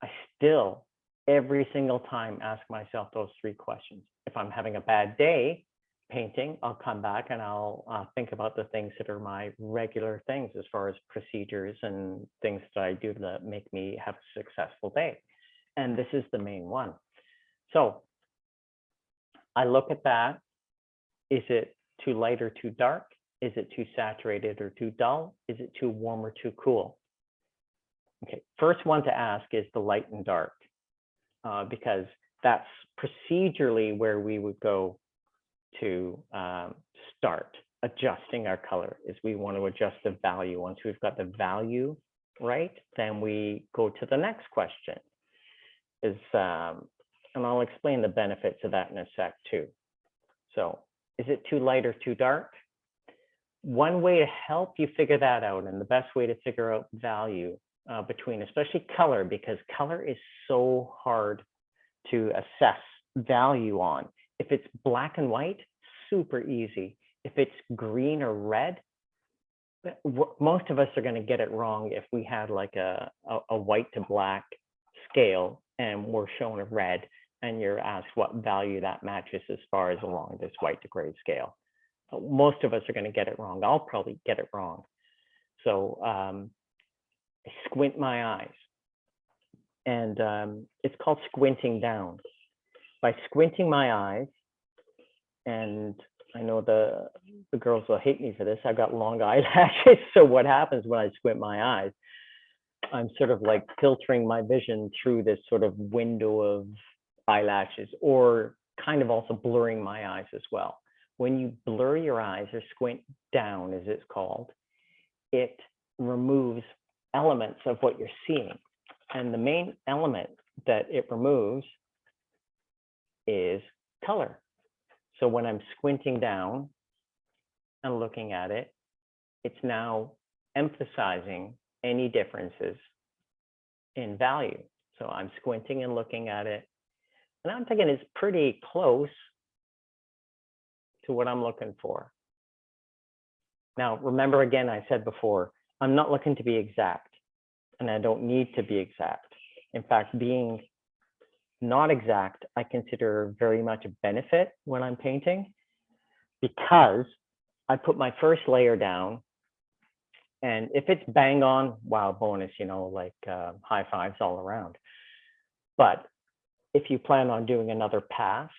I still, every single time, ask myself those three questions. If I'm having a bad day painting, I'll come back and I'll think about the things that are my regular things as far as procedures and things that I do that make me have a successful day. And this is the main one. So I look at that. Is it too light or too dark? Is it too saturated or too dull? Is it too warm or too cool? Okay, first one to ask is the light and dark, because that's procedurally where we would go to start adjusting our color. Is we want to adjust the value. Once we've got the value right, then we go to the next question. And I'll explain the benefits of that in a sec too. So is it too light or too dark? One way to help you figure that out, and the best way to figure out value between, especially color, because color is so hard to assess value on. If it's black and white, super easy. If it's green or red, most of us are going to get it wrong if we had like a white to black scale and we're shown a red and you're asked what value that matches as far as along this white to gray scale. Most of us are going to get it wrong. I'll probably get it wrong. So I squint my eyes, and it's called squinting down. By squinting my eyes, and I know the girls will hate me for this, I've got long eyelashes. So what happens when I squint my eyes, I'm sort of like filtering my vision through this sort of window of eyelashes, or kind of also blurring my eyes as well. When you blur your eyes, or squint down as it's called, it removes elements of what you're seeing. And the main element that it removes is color. So when I'm squinting down and looking at it, it's now emphasizing any differences in value. So I'm squinting and looking at it, and I'm thinking it's pretty close to what I'm looking for. Now, remember again, I said before, I'm not looking to be exact, and I don't need to be exact. In fact, being not exact, I consider very much a benefit when I'm painting, because I put my first layer down, and if it's bang on, wow, bonus, you know, like high fives all around. But if you plan on doing another pass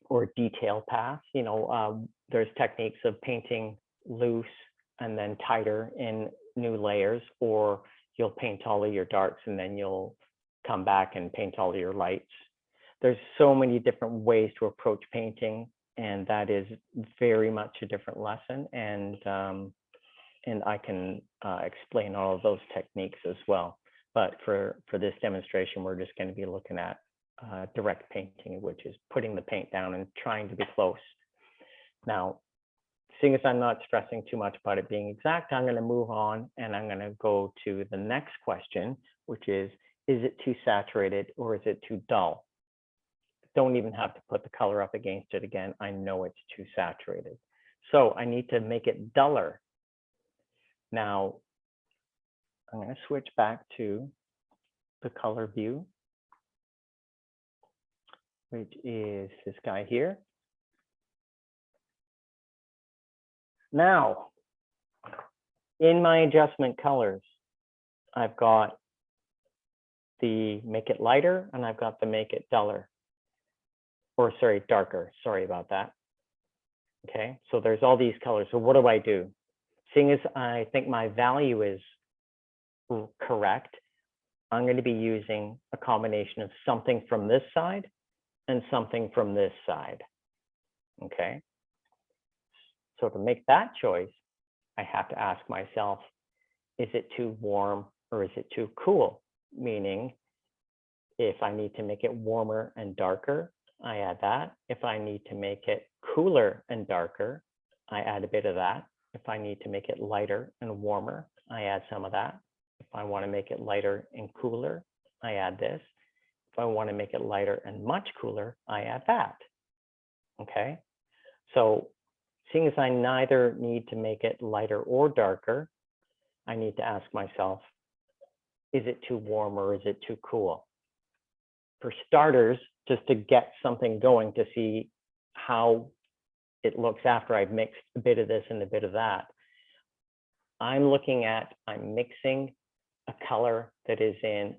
or detail pass, you know, there's techniques of painting loose and then tighter in new layers, or you'll paint all of your darks and then you'll come back and paint all of your lights. There's so many different ways to approach painting, and that is very much a different lesson. And I can explain all of those techniques as well. But for this demonstration, we're just going to be looking at direct painting, which is putting the paint down and trying to be close. Now, seeing as I'm not stressing too much about it being exact, I'm going to move on, and I'm going to go to the next question, which is it too saturated or is it too dull? Don't even have to put the color up against it again. I know it's too saturated. So I need to make it duller. Now, I'm going to switch back to the color view, which is this guy here. Now, in my adjustment colors, I've got the make it lighter, and I've got the make it duller, or sorry, darker. Sorry about that. Okay, so there's all these colors. So what do? Seeing as I think my value is correct, I'm going to be using a combination of something from this side and something from this side. Okay. So to make that choice, I have to ask myself, is it too warm or is it too cool? Meaning, if I need to make it warmer and darker, I add that. If I need to make it cooler and darker, I add a bit of that. If I need to make it lighter and warmer, I add some of that. If I want to make it lighter and cooler, I add this. If I want to make it lighter and much cooler, I add that. Okay. So seeing as I neither need to make it lighter or darker, I need to ask myself, is it too warm or is it too cool? For starters, just to get something going to see how it looks after I've mixed a bit of this and a bit of that, I'm mixing a color that is in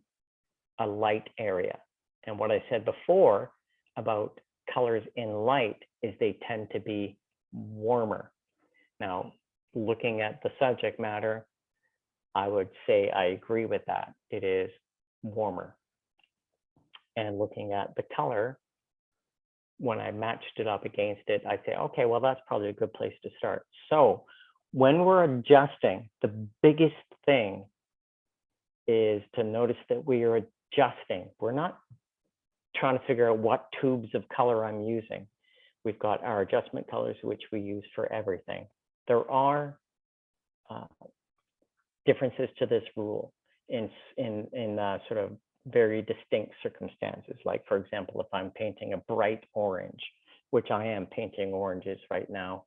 a light area. And what I said before about colors in light is they tend to be warmer. Now, looking at the subject matter, I would say I agree with that. It is warmer. And looking at the color, when I matched it up against it, I say, okay, well, that's probably a good place to start. So when we're adjusting, the biggest thing is to notice that we are adjusting. We're not trying to figure out what tubes of color I'm using. We've got our adjustment colors, which we use for everything. There are differences to this rule in sort of very distinct circumstances. Like, for example, if I'm painting a bright orange, which I am painting oranges right now,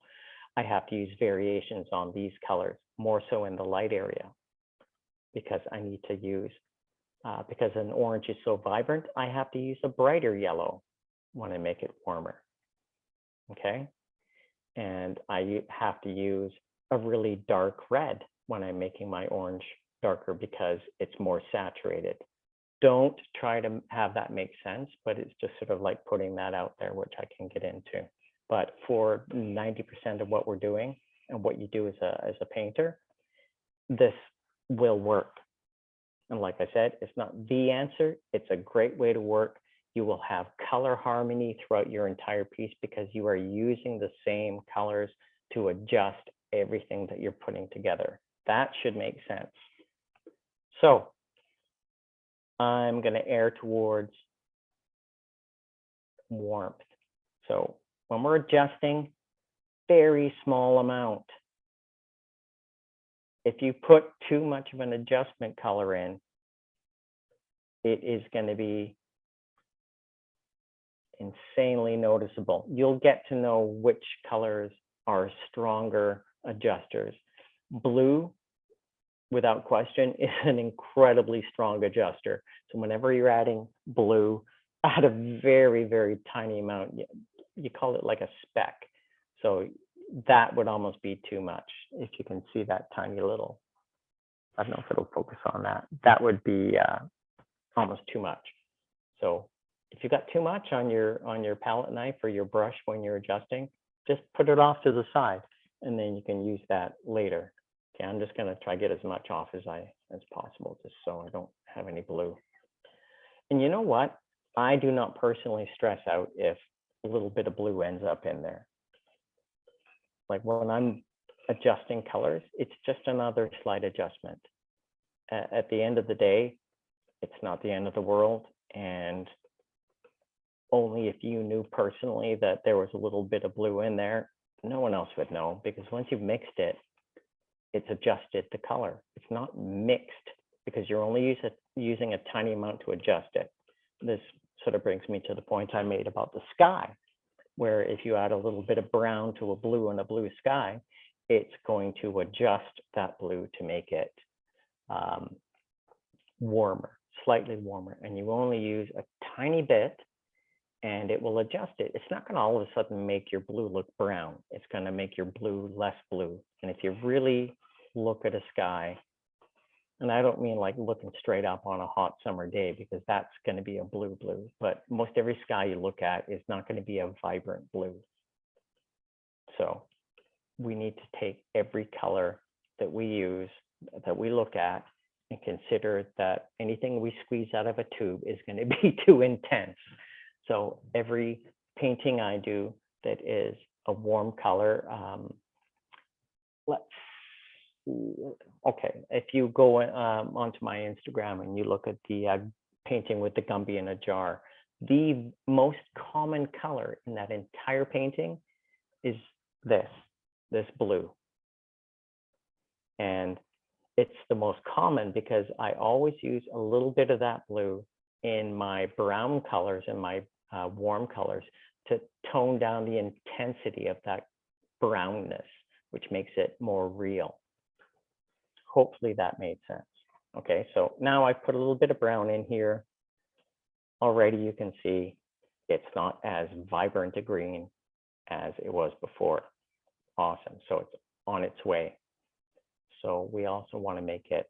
I have to use variations on these colors, more so in the light area, because I need to use, because an orange is so vibrant, I have to use a brighter yellow when I make it warmer, okay? And I have to use a really dark red when I'm making my orange darker because it's more saturated. Don't try to have that make sense, but it's just sort of like putting that out there, which I can get into. But for 90% of what we're doing and what you do as a painter, this will work. And like I said, it's not the answer. It's a great way to work. You will have color harmony throughout your entire piece because you are using the same colors to adjust everything that you're putting together. That should make sense. So I'm going to err towards warmth. So when we're adjusting, very small amount. If you put too much of an adjustment color in, it is going to be insanely noticeable. You'll get to know which colors are stronger adjusters. Blue, without question, is an incredibly strong adjuster. So whenever you're adding blue, add a very, very tiny amount. You call it like a speck. So that would almost be too much. If you can see that tiny little, I don't know if it'll focus on that. That would be almost too much. So if you got too much on your palette knife or your brush when you're adjusting, just put it off to the side, and then you can use that later. Okay, I'm just going to try to get as much off as possible, just so I don't have any blue. And you know what? I do not personally stress out if a little bit of blue ends up in there. Like when I'm adjusting colors, it's just another slight adjustment. At the end of the day, it's not the end of the world. And only if you knew personally that there was a little bit of blue in there, no one else would know, because once you've mixed it, it's adjusted the color. It's not mixed because you're only using a tiny amount to adjust it. This sort of brings me to the point I made about the sky, where if you add a little bit of brown to a blue and a blue sky, it's going to adjust that blue to make it warmer, slightly warmer. And you only use a tiny bit and it will adjust it. It's not going to all of a sudden make your blue look brown. It's going to make your blue less blue. And if you really look at a sky, and I don't mean like looking straight up on a hot summer day, because that's going to be a blue, but most every sky you look at is not going to be a vibrant blue. So we need to take every color that we use, that we look at, and consider that anything we squeeze out of a tube is going to be too intense. So every painting I do that is a warm color, okay, if you go onto my Instagram and you look at the painting with the Gumby in a jar, the most common color in that entire painting is this blue. And it's the most common because I always use a little bit of that blue in my brown colors and my warm colors to tone down the intensity of that brownness, which makes it more real. Hopefully that made sense. Okay, so now I put a little bit of brown in here. Already you can see it's not as vibrant a green as it was before. Awesome, so it's on its way. So we also want to make it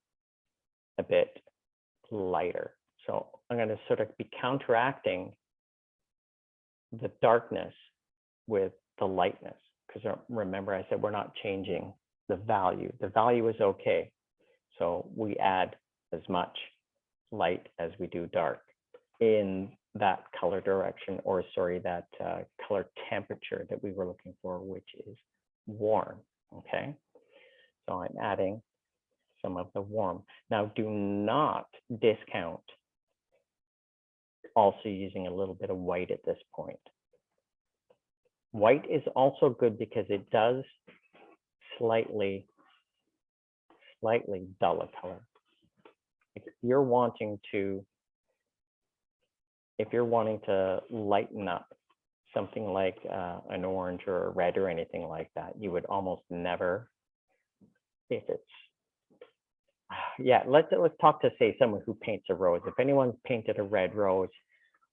a bit lighter. So I'm going to sort of be counteracting the darkness with the lightness, because remember I said we're not changing the value. The value is okay. So we add as much light as we do dark in that color direction, or sorry, that color temperature that we were looking for, which is warm. Okay, so I'm adding some of the warm. Now do not discount also using a little bit of white at this point. White is also good because it does slightly dull a color. If you're wanting to lighten up something like an orange or a red or anything like that, you would almost never, if it's, yeah, let's talk to, say, someone who paints a rose. If anyone's painted a red rose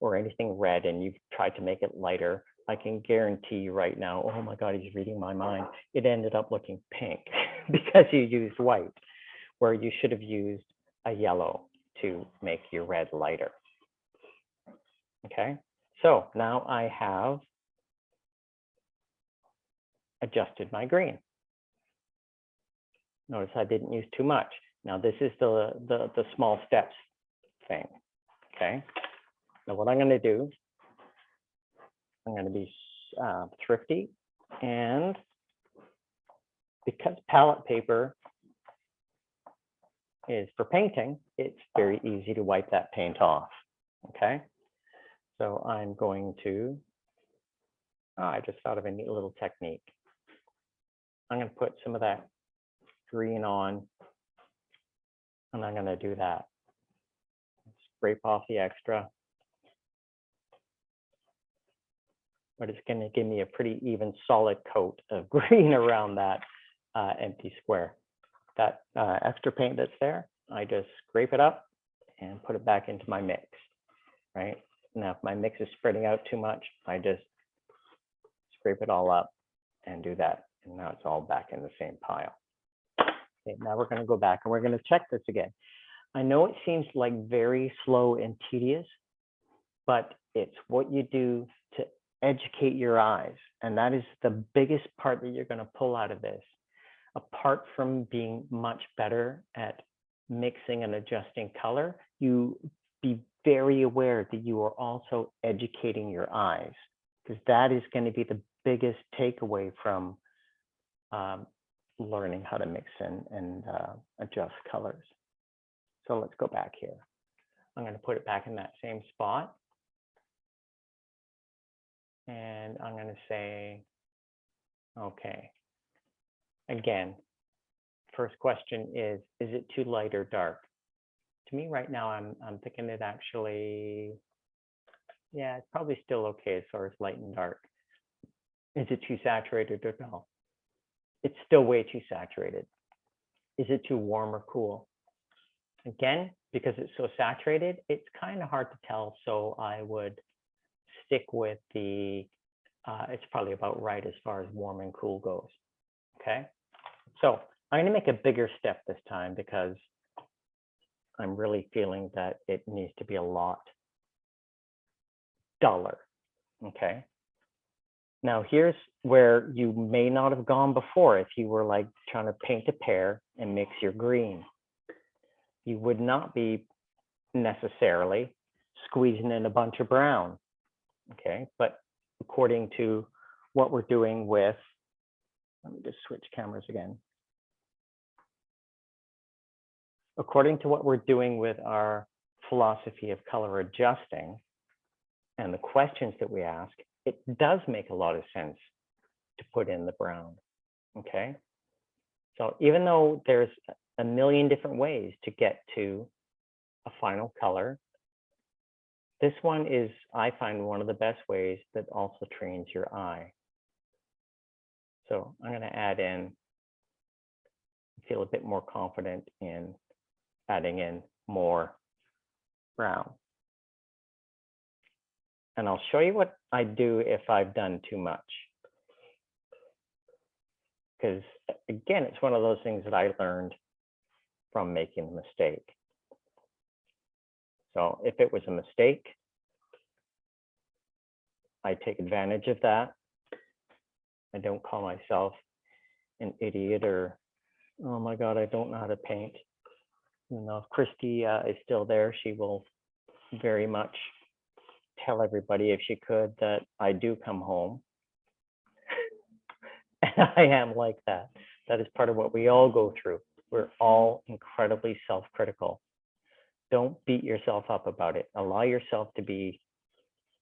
or anything red and you've tried to make it lighter, I can guarantee you right now, oh my God, he's reading my mind. It ended up looking pink because you used white, where you should have used a yellow to make your red lighter. Okay, so now I have adjusted my green. Notice I didn't use too much. Now this is the small steps thing. Okay, now what I'm going to do, I'm going to be thrifty, and because palette paper is for painting, it's very easy to wipe that paint off. Okay, so I'm going to, I just thought of a neat little technique. I'm going to put some of that green on, and I'm going to do that. Scrape off the extra. But it's going to give me a pretty even solid coat of green around that empty square. That extra paint that's there, I just scrape it up and put it back into my mix, right? Now, if my mix is spreading out too much, I just scrape it all up and do that. And now it's all back in the same pile. Okay, now we're going to go back and we're going to check this again. I know it seems like very slow and tedious, but it's what you do to educate your eyes. And that is the biggest part that you're going to pull out of this. Apart from being much better at mixing and adjusting color, you be very aware that you are also educating your eyes, because that is going to be the biggest takeaway from learning how to mix and adjust colors. So let's go back here. I'm going to put it back in that same spot. And I'm going to say, okay. Again, first question is it too light or dark? To me right now, I'm thinking it actually, yeah, it's probably still okay as far as light and dark. Is it too saturated or no? It's still way too saturated. Is it too warm or cool? Again, because it's so saturated, it's kind of hard to tell. So I would stick with the, it's probably about right as far as warm and cool goes. Okay, so I'm going to make a bigger step this time because I'm really feeling that it needs to be a lot duller. Okay, now here's where you may not have gone before if you were like trying to paint a pear and mix your green. You would not be necessarily squeezing in a bunch of brown. Okay, but according to what we're doing with, let me just switch cameras again. According to what we're doing with our philosophy of color adjusting and the questions that we ask, it does make a lot of sense to put in the brown. Okay, so even though there's a million different ways to get to a final color, this one is, I find, one of the best ways that also trains your eye. So I'm going to add in, feel a bit more confident in adding in more brown. And I'll show you what I do if I've done too much. Because again, it's one of those things that I learned from making a mistake. So if it was a mistake, I take advantage of that. I don't call myself an idiot or, oh my God, I don't know how to paint. You know, if Christy is still there, she will very much tell everybody, if she could, that I do come home. And I am like that. That is part of what we all go through. We're all incredibly self-critical. Don't beat yourself up about it. Allow yourself to be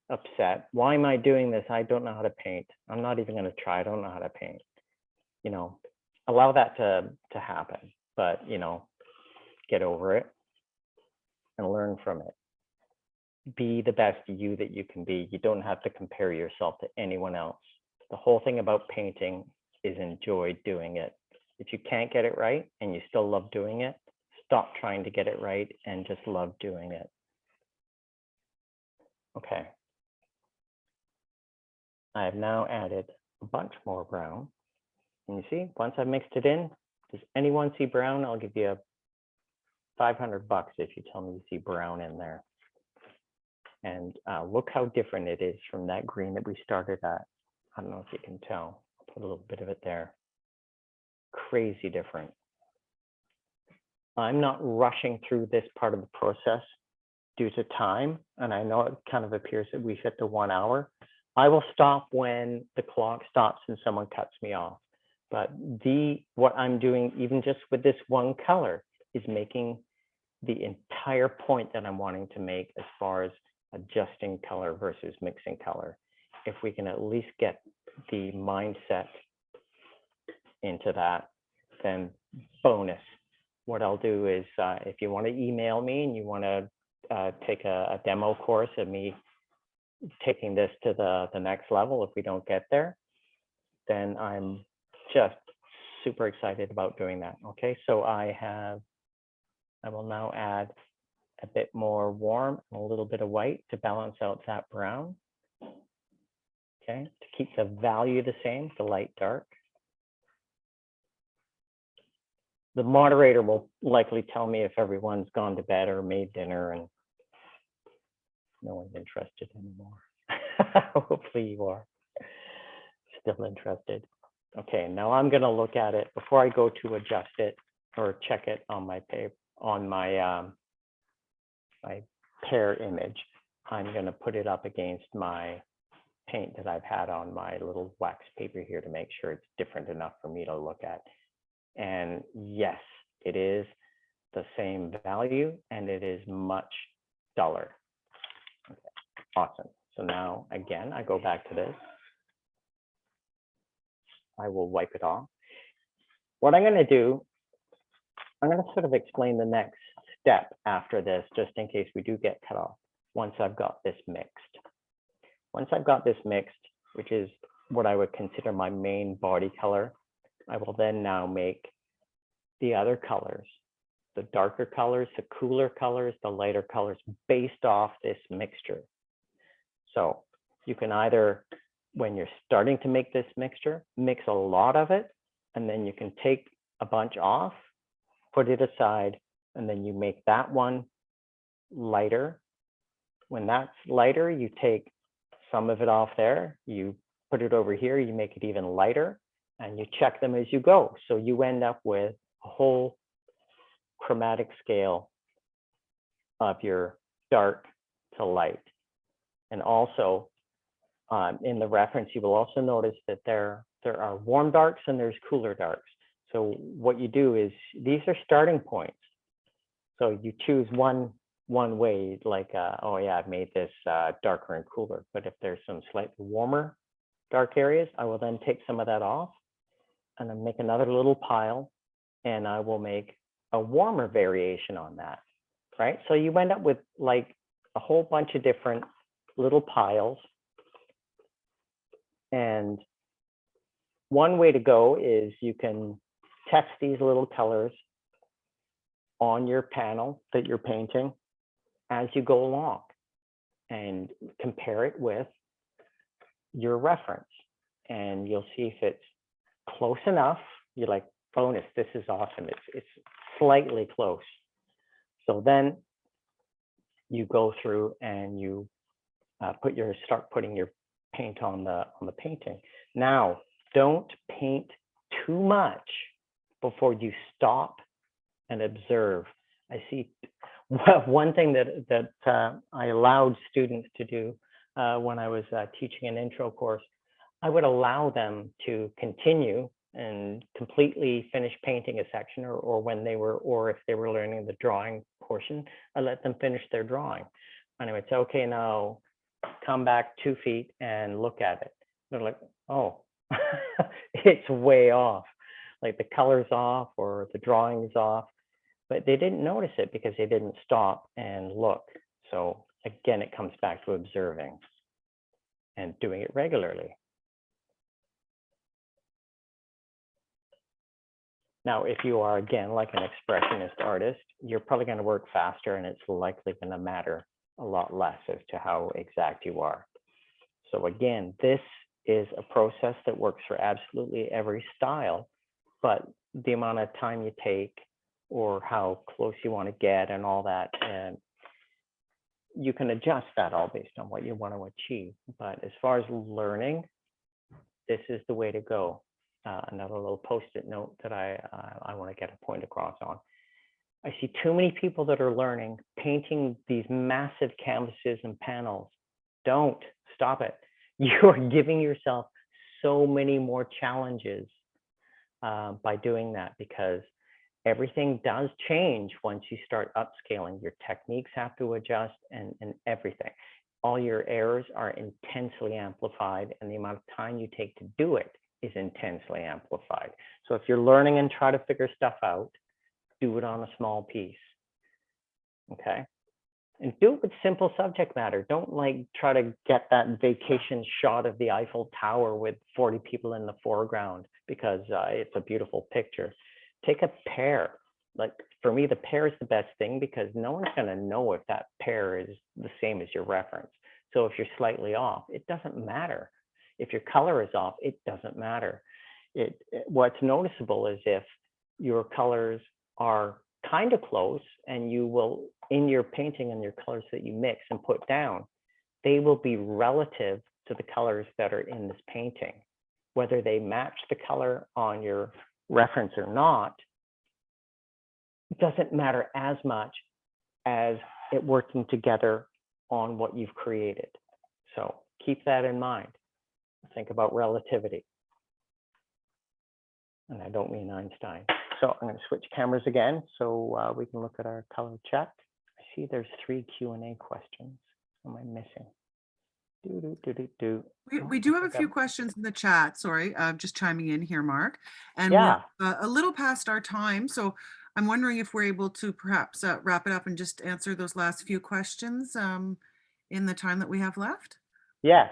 upset. Why am I doing this? I don't know how to paint. I'm not even going to try. I don't know how to paint. You know, allow that to happen, but, you know, get over it and learn from it. Be the best you that you can be. You don't have to compare yourself to anyone else. The whole thing about painting is enjoy doing it. If you can't get it right and you still love doing it, stop trying to get it right and just love doing it. Okay. I have now added a bunch more brown. And you see, once I've mixed it in, does anyone see brown? I'll give you $500 if you tell me you see brown in there. And look how different it is from that green that we started at. I don't know if you can tell. I'll put a little bit of it there. Crazy different. I'm not rushing through this part of the process due to time. And I know it kind of appears that we've hit the 1 hour. I will stop when the clock stops and someone cuts me off. But what I'm doing, even just with this one color, is making the entire point that I'm wanting to make as far as adjusting color versus mixing color. If we can at least get the mindset into that, then bonus. What I'll do is if you want to email me and you want to take a demo course of me taking this to the next level, if we don't get there, then I'm just super excited about doing that. Okay, so I will now add a bit more warm and a little bit of white to balance out that brown. Okay, to keep the value the same, the light dark. The moderator will likely tell me if everyone's gone to bed or made dinner and no one's interested anymore. Hopefully you are still interested. Okay, now I'm going to look at it before I go to adjust it or check it on my paper, on my my pair image. I'm going to put it up against my paint that I've had on my little wax paper here to make sure it's different enough for me to look at. And yes, it is the same value and it is much duller. Okay, awesome. So now again, I go back to this. I will wipe it off. What I'm going to do, I'm going to sort of explain the next step after this, just in case we do get cut off, once I've got this mixed. Once I've got this mixed, which is what I would consider my main body color, I will then now make the other colors, the darker colors, the cooler colors, the lighter colors based off this mixture. So you can either, when you're starting to make this mixture, mix a lot of it, and then you can take a bunch off, put it aside, and then you make that one lighter. When that's lighter, you take some of it off there, you put it over here, you make it even lighter, and you check them as you go. So you end up with a whole chromatic scale of your dark to light. And also in the reference, you will also notice that there are warm darks and there's cooler darks. So what you do is, these are starting points. So you choose one way, like, oh yeah, I've made this darker and cooler. But if there's some slightly warmer dark areas, I will then take some of that off and then make another little pile, and I will make a warmer variation on that, right? So you end up with like a whole bunch of different little piles. And one way to go is you can text these little colors on your panel that you're painting as you go along and compare it with your reference. And you'll see if it's close enough. You're like, bonus, this is awesome. It's slightly close. So then you go through and you start putting your paint on the painting. Now, don't paint too much before you stop and observe. I see one thing that I allowed students to do when I was teaching an intro course. I would allow them to continue and completely finish painting a section, or if they were learning the drawing portion, I let them finish their drawing. And I would say, okay, now come back 2 feet and look at it. They're like, oh, it's way off. Like the color's off or the drawing is off, but they didn't notice it because they didn't stop and look. So again, it comes back to observing and doing it regularly. Now, if you are, again, like an expressionist artist, you're probably going to work faster and it's likely going to matter a lot less as to how exact you are. So again, this is a process that works for absolutely every style, but the amount of time you take or how close you want to get and all that, and you can adjust that all based on what you want to achieve. But as far as learning, this is the way to go. Another little post-it note that I want to get a point across on. I see too many people that are learning, painting these massive canvases and panels. Don't stop it. You're giving yourself so many more challenges by doing that, because everything does change once you start upscaling. Your techniques have to adjust and everything. All your errors are intensely amplified, and the amount of time you take to do it is intensely amplified. So if you're learning and try to figure stuff out, do it on a small piece, okay? And do it with simple subject matter. Don't like try to get that vacation shot of the Eiffel Tower with 40 people in the foreground because it's a beautiful picture. Take a pear. Like for me, the pear is the best thing because no one's gonna know if that pear is the same as your reference. So if you're slightly off, it doesn't matter. If your color is off, it doesn't matter. What's noticeable is if your colors are kind of close, and you will, in your painting and your colors that you mix and put down, they will be relative to the colors that are in this painting. Whether they match the color on your reference or not, it doesn't matter as much as it working together on what you've created. So keep that in mind. Think about relativity. And I don't mean Einstein. So I'm going to switch cameras again so we can look at our color check. I see there's 3 Q&A questions. What am I missing? We do have a few questions in the chat. Sorry, just chiming in here, Mark. And yeah, we're a little past our time. So I'm wondering if we're able to perhaps wrap it up and just answer those last few questions in the time that we have left. Yes.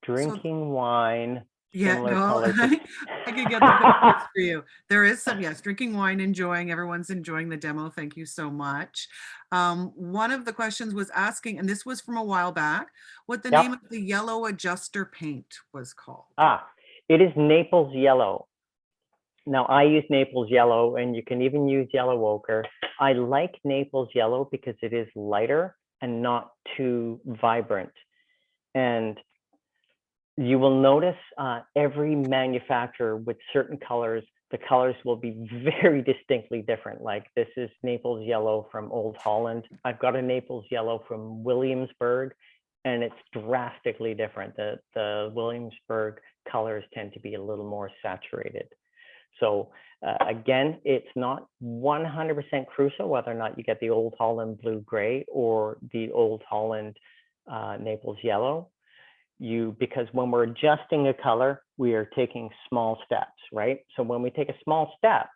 Drinking wine. Yeah, no, I can get the pictures for you. There is some, yes, drinking wine, enjoying, everyone's enjoying the demo. Thank you so much. One of the questions was asking, and this was from a while back, what the name of the yellow adjuster paint was called. It is Naples Yellow. Now I use Naples Yellow, and you can even use yellow ochre. I like Naples Yellow because it is lighter and not too vibrant. And you will notice every manufacturer with certain colors, the colors will be very distinctly different. Like this is Naples Yellow from Old Holland. I've got a Naples Yellow from Williamsburg, and it's drastically different. The Williamsburg colors tend to be a little more saturated. So again, it's not 100% crucial whether or not you get the Old Holland blue gray or the Old Holland Naples Yellow. Because when we're adjusting a color, we are taking small steps, right? So when we take a small step,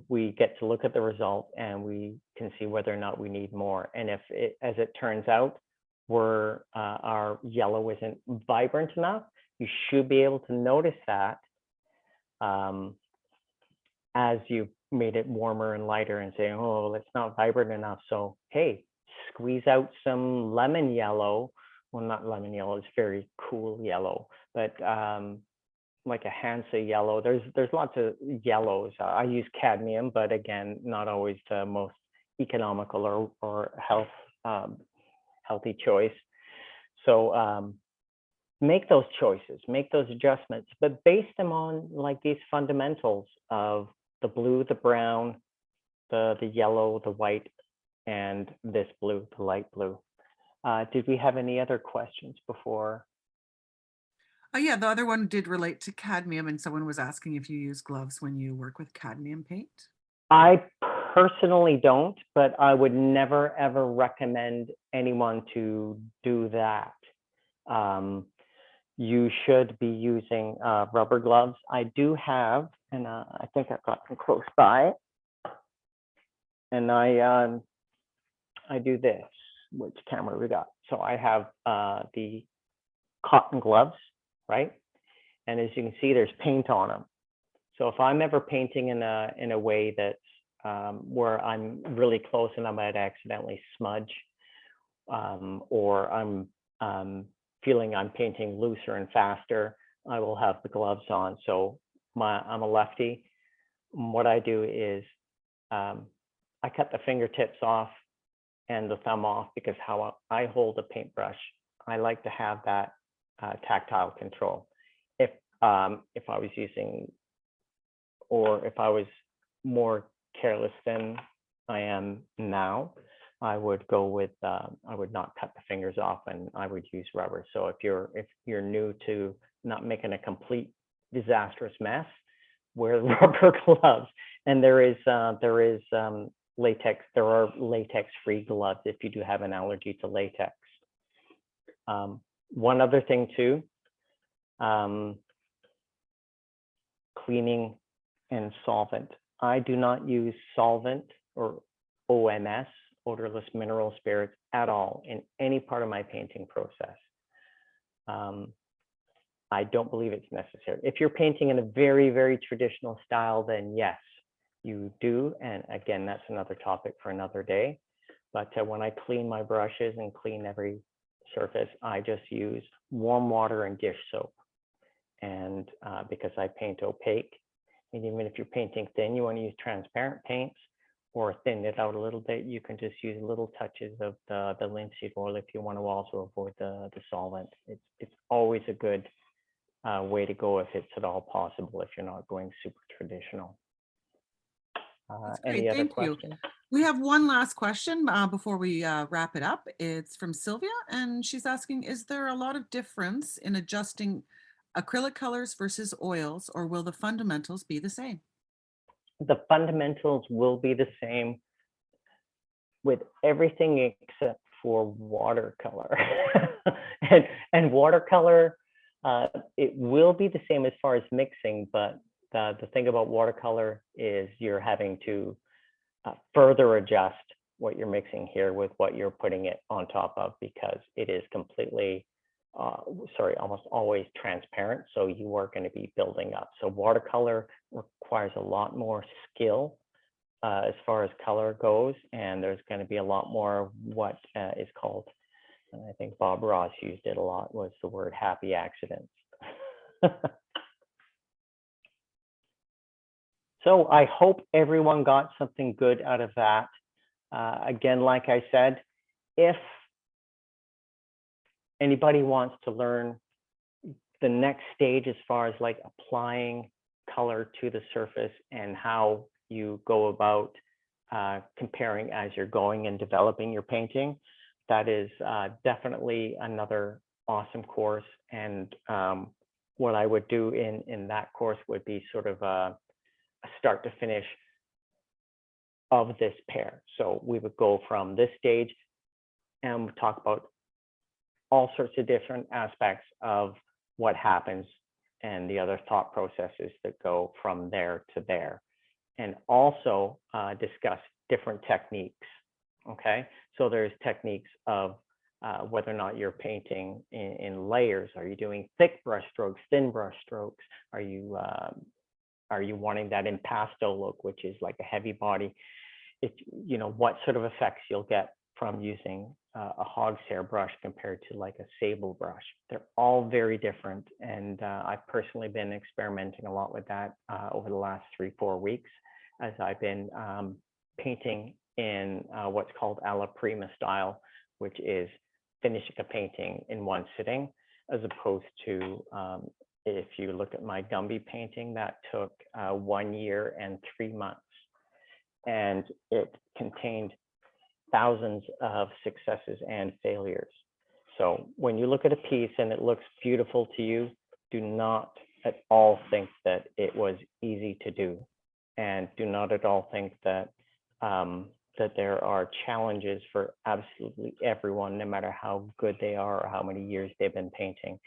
we get to look at the result and we can see whether or not we need more. And if it, as it turns out, where our yellow isn't vibrant enough, you should be able to notice that as you made it warmer and lighter and say, oh, it's not vibrant enough. So, hey, squeeze out some lemon yellow. Well, not lemon yellow, it's very cool yellow, but like a Hansa yellow. There's lots of yellows. I use cadmium, but again, not always the most economical or healthy choice. So make those choices, make those adjustments, but base them on like these fundamentals of the blue, the brown, the yellow, the white, and this blue, the light blue. Did we have any other questions before? Yeah, the other one did relate to cadmium, and someone was asking if you use gloves when you work with cadmium paint. I personally don't, but I would never ever recommend anyone to do that. You should be using rubber gloves. I do have, and I think I've got them close by, and I do this. Which camera we got? So I have the cotton gloves, right? And as you can see, there's paint on them. So if I'm ever painting in a way that's where I'm really close and I might accidentally smudge, or I'm feeling I'm painting looser and faster, I will have the gloves on. So I'm a lefty. What I do is I cut the fingertips off and the thumb off, because how I hold a paintbrush, I like to have that tactile control. If I was using, or if I was more careless than I am now, I would go with I would not cut the fingers off, and I would use rubber. So if you're new to not making a complete disastrous mess, wear rubber gloves. And there is latex. There are latex-free gloves if you do have an allergy to latex. One other thing too, cleaning and solvent. I do not use solvent or OMS, odorless mineral spirits, at all in any part of my painting process. I don't believe it's necessary. If you're painting in a very, very traditional style, then yes, you do. And again, that's another topic for another day. But when I clean my brushes and clean every surface, I just use warm water and dish soap. And because I paint opaque, and even if you're painting thin, you want to use transparent paints or thin it out a little bit, you can just use little touches of the linseed oil if you want to also avoid the solvent. It's always a good way to go if it's at all possible, if you're not going super traditional. Any other questions? We have one last question before we wrap it up. It's from Sylvia, and she's asking, is there a lot of difference in adjusting acrylic colors versus oils, or will the fundamentals be the same? The fundamentals will be the same with everything except for watercolor. and watercolor, it will be the same as far as mixing, but the thing about watercolor is you're having to further adjust what you're mixing here with what you're putting it on top of, because it is completely, almost always transparent. So you are going to be building up. So watercolor requires a lot more skill as far as color goes. And there's going to be a lot more what is called, and I think Bob Ross used it a lot, was the word happy accidents. So I hope everyone got something good out of that. Again, like I said, if anybody wants to learn the next stage as far as like applying color to the surface and how you go about comparing as you're going and developing your painting, that is definitely another awesome course. And what I would do in that course would be sort of a start to finish of this pair. So we would go from this stage and talk about all sorts of different aspects of what happens and the other thought processes that go from there to there, and also discuss different techniques. Okay, so there's techniques of whether or not you're painting in layers. Are you doing thick brush strokes, thin brush strokes? Are you wanting that impasto look, which is like a heavy body? What sort of effects you'll get from using a hog's hair brush compared to like a sable brush. They're all very different. And I've personally been experimenting a lot with that over the last 3-4 weeks as I've been painting in what's called alla prima style, which is finishing a painting in one sitting, as opposed to if you look at my Gumby painting, that took 1 year and 3 months. And it contained thousands of successes and failures. So when you look at a piece and it looks beautiful to you, do not at all think that it was easy to do. And do not at all think that that there are challenges for absolutely everyone, no matter how good they are or how many years they've been painting.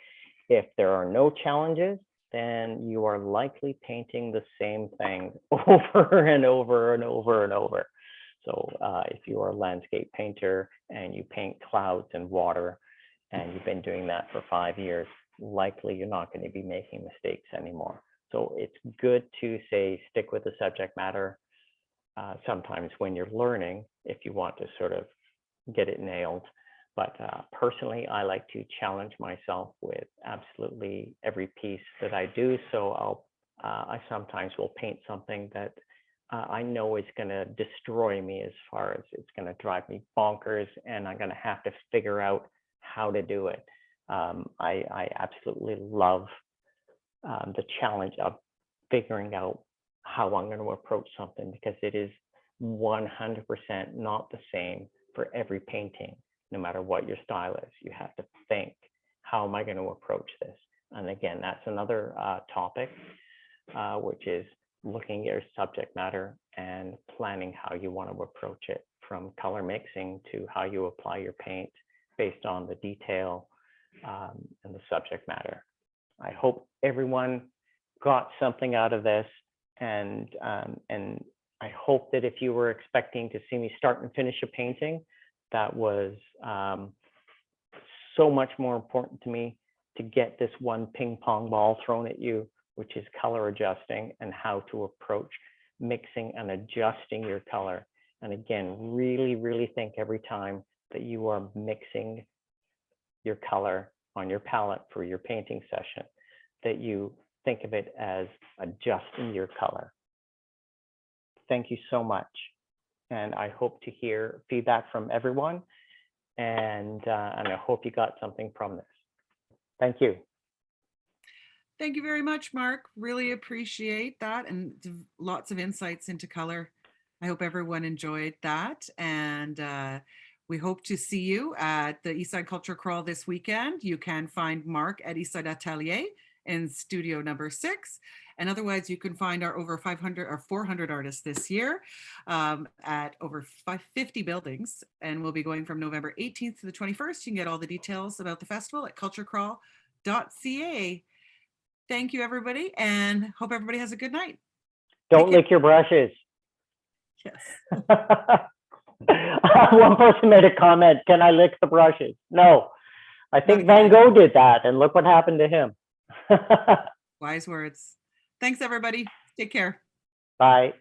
If there are no challenges, then you are likely painting the same thing over and over and over and over. So if you are a landscape painter and you paint clouds and water, and you've been doing that for 5 years, likely you're not going to be making mistakes anymore. So it's good to say, stick with the subject matter. Sometimes when you're learning, if you want to sort of get it nailed. But personally, I like to challenge myself with absolutely every piece that I do. So I sometimes will paint something that I know is going to destroy me, as far as it's going to drive me bonkers, and I'm going to have to figure out how to do it. I absolutely love the challenge of figuring out how I'm going to approach something, because it is 100% not the same for every painting. No matter what your style is, you have to think, how am I going to approach this? And again, that's another topic, which is looking at your subject matter and planning how you want to approach it, from color mixing to how you apply your paint based on the detail and the subject matter. I hope everyone got something out of this, and I hope that if you were expecting to see me start and finish a painting, that was so much more important to me to get this one ping pong ball thrown at you, which is color adjusting and how to approach mixing and adjusting your color. And again, really, really think every time that you are mixing your color on your palette for your painting session, that you think of it as adjusting your color. Thank you so much. And I hope to hear feedback from everyone. And I hope you got something from this. Thank you. Thank you very much, Mark. Really appreciate that, and lots of insights into color. I hope everyone enjoyed that. And we hope to see you at the Eastside Culture Crawl this weekend. You can find Mark at Eastside Atelier in studio number 6. And otherwise, you can find our over 500 or 400 artists this year at over 50 buildings. And we'll be going from November 18th to the 21st. You can get all the details about the festival at culturecrawl.ca. Thank you, everybody, and hope everybody has a good night. Don't lick your brushes. Yes. One person made a comment, can I lick the brushes? No. I think Van Gogh did that, and look what happened to him. Wise words. Thanks, everybody. Take care. Bye.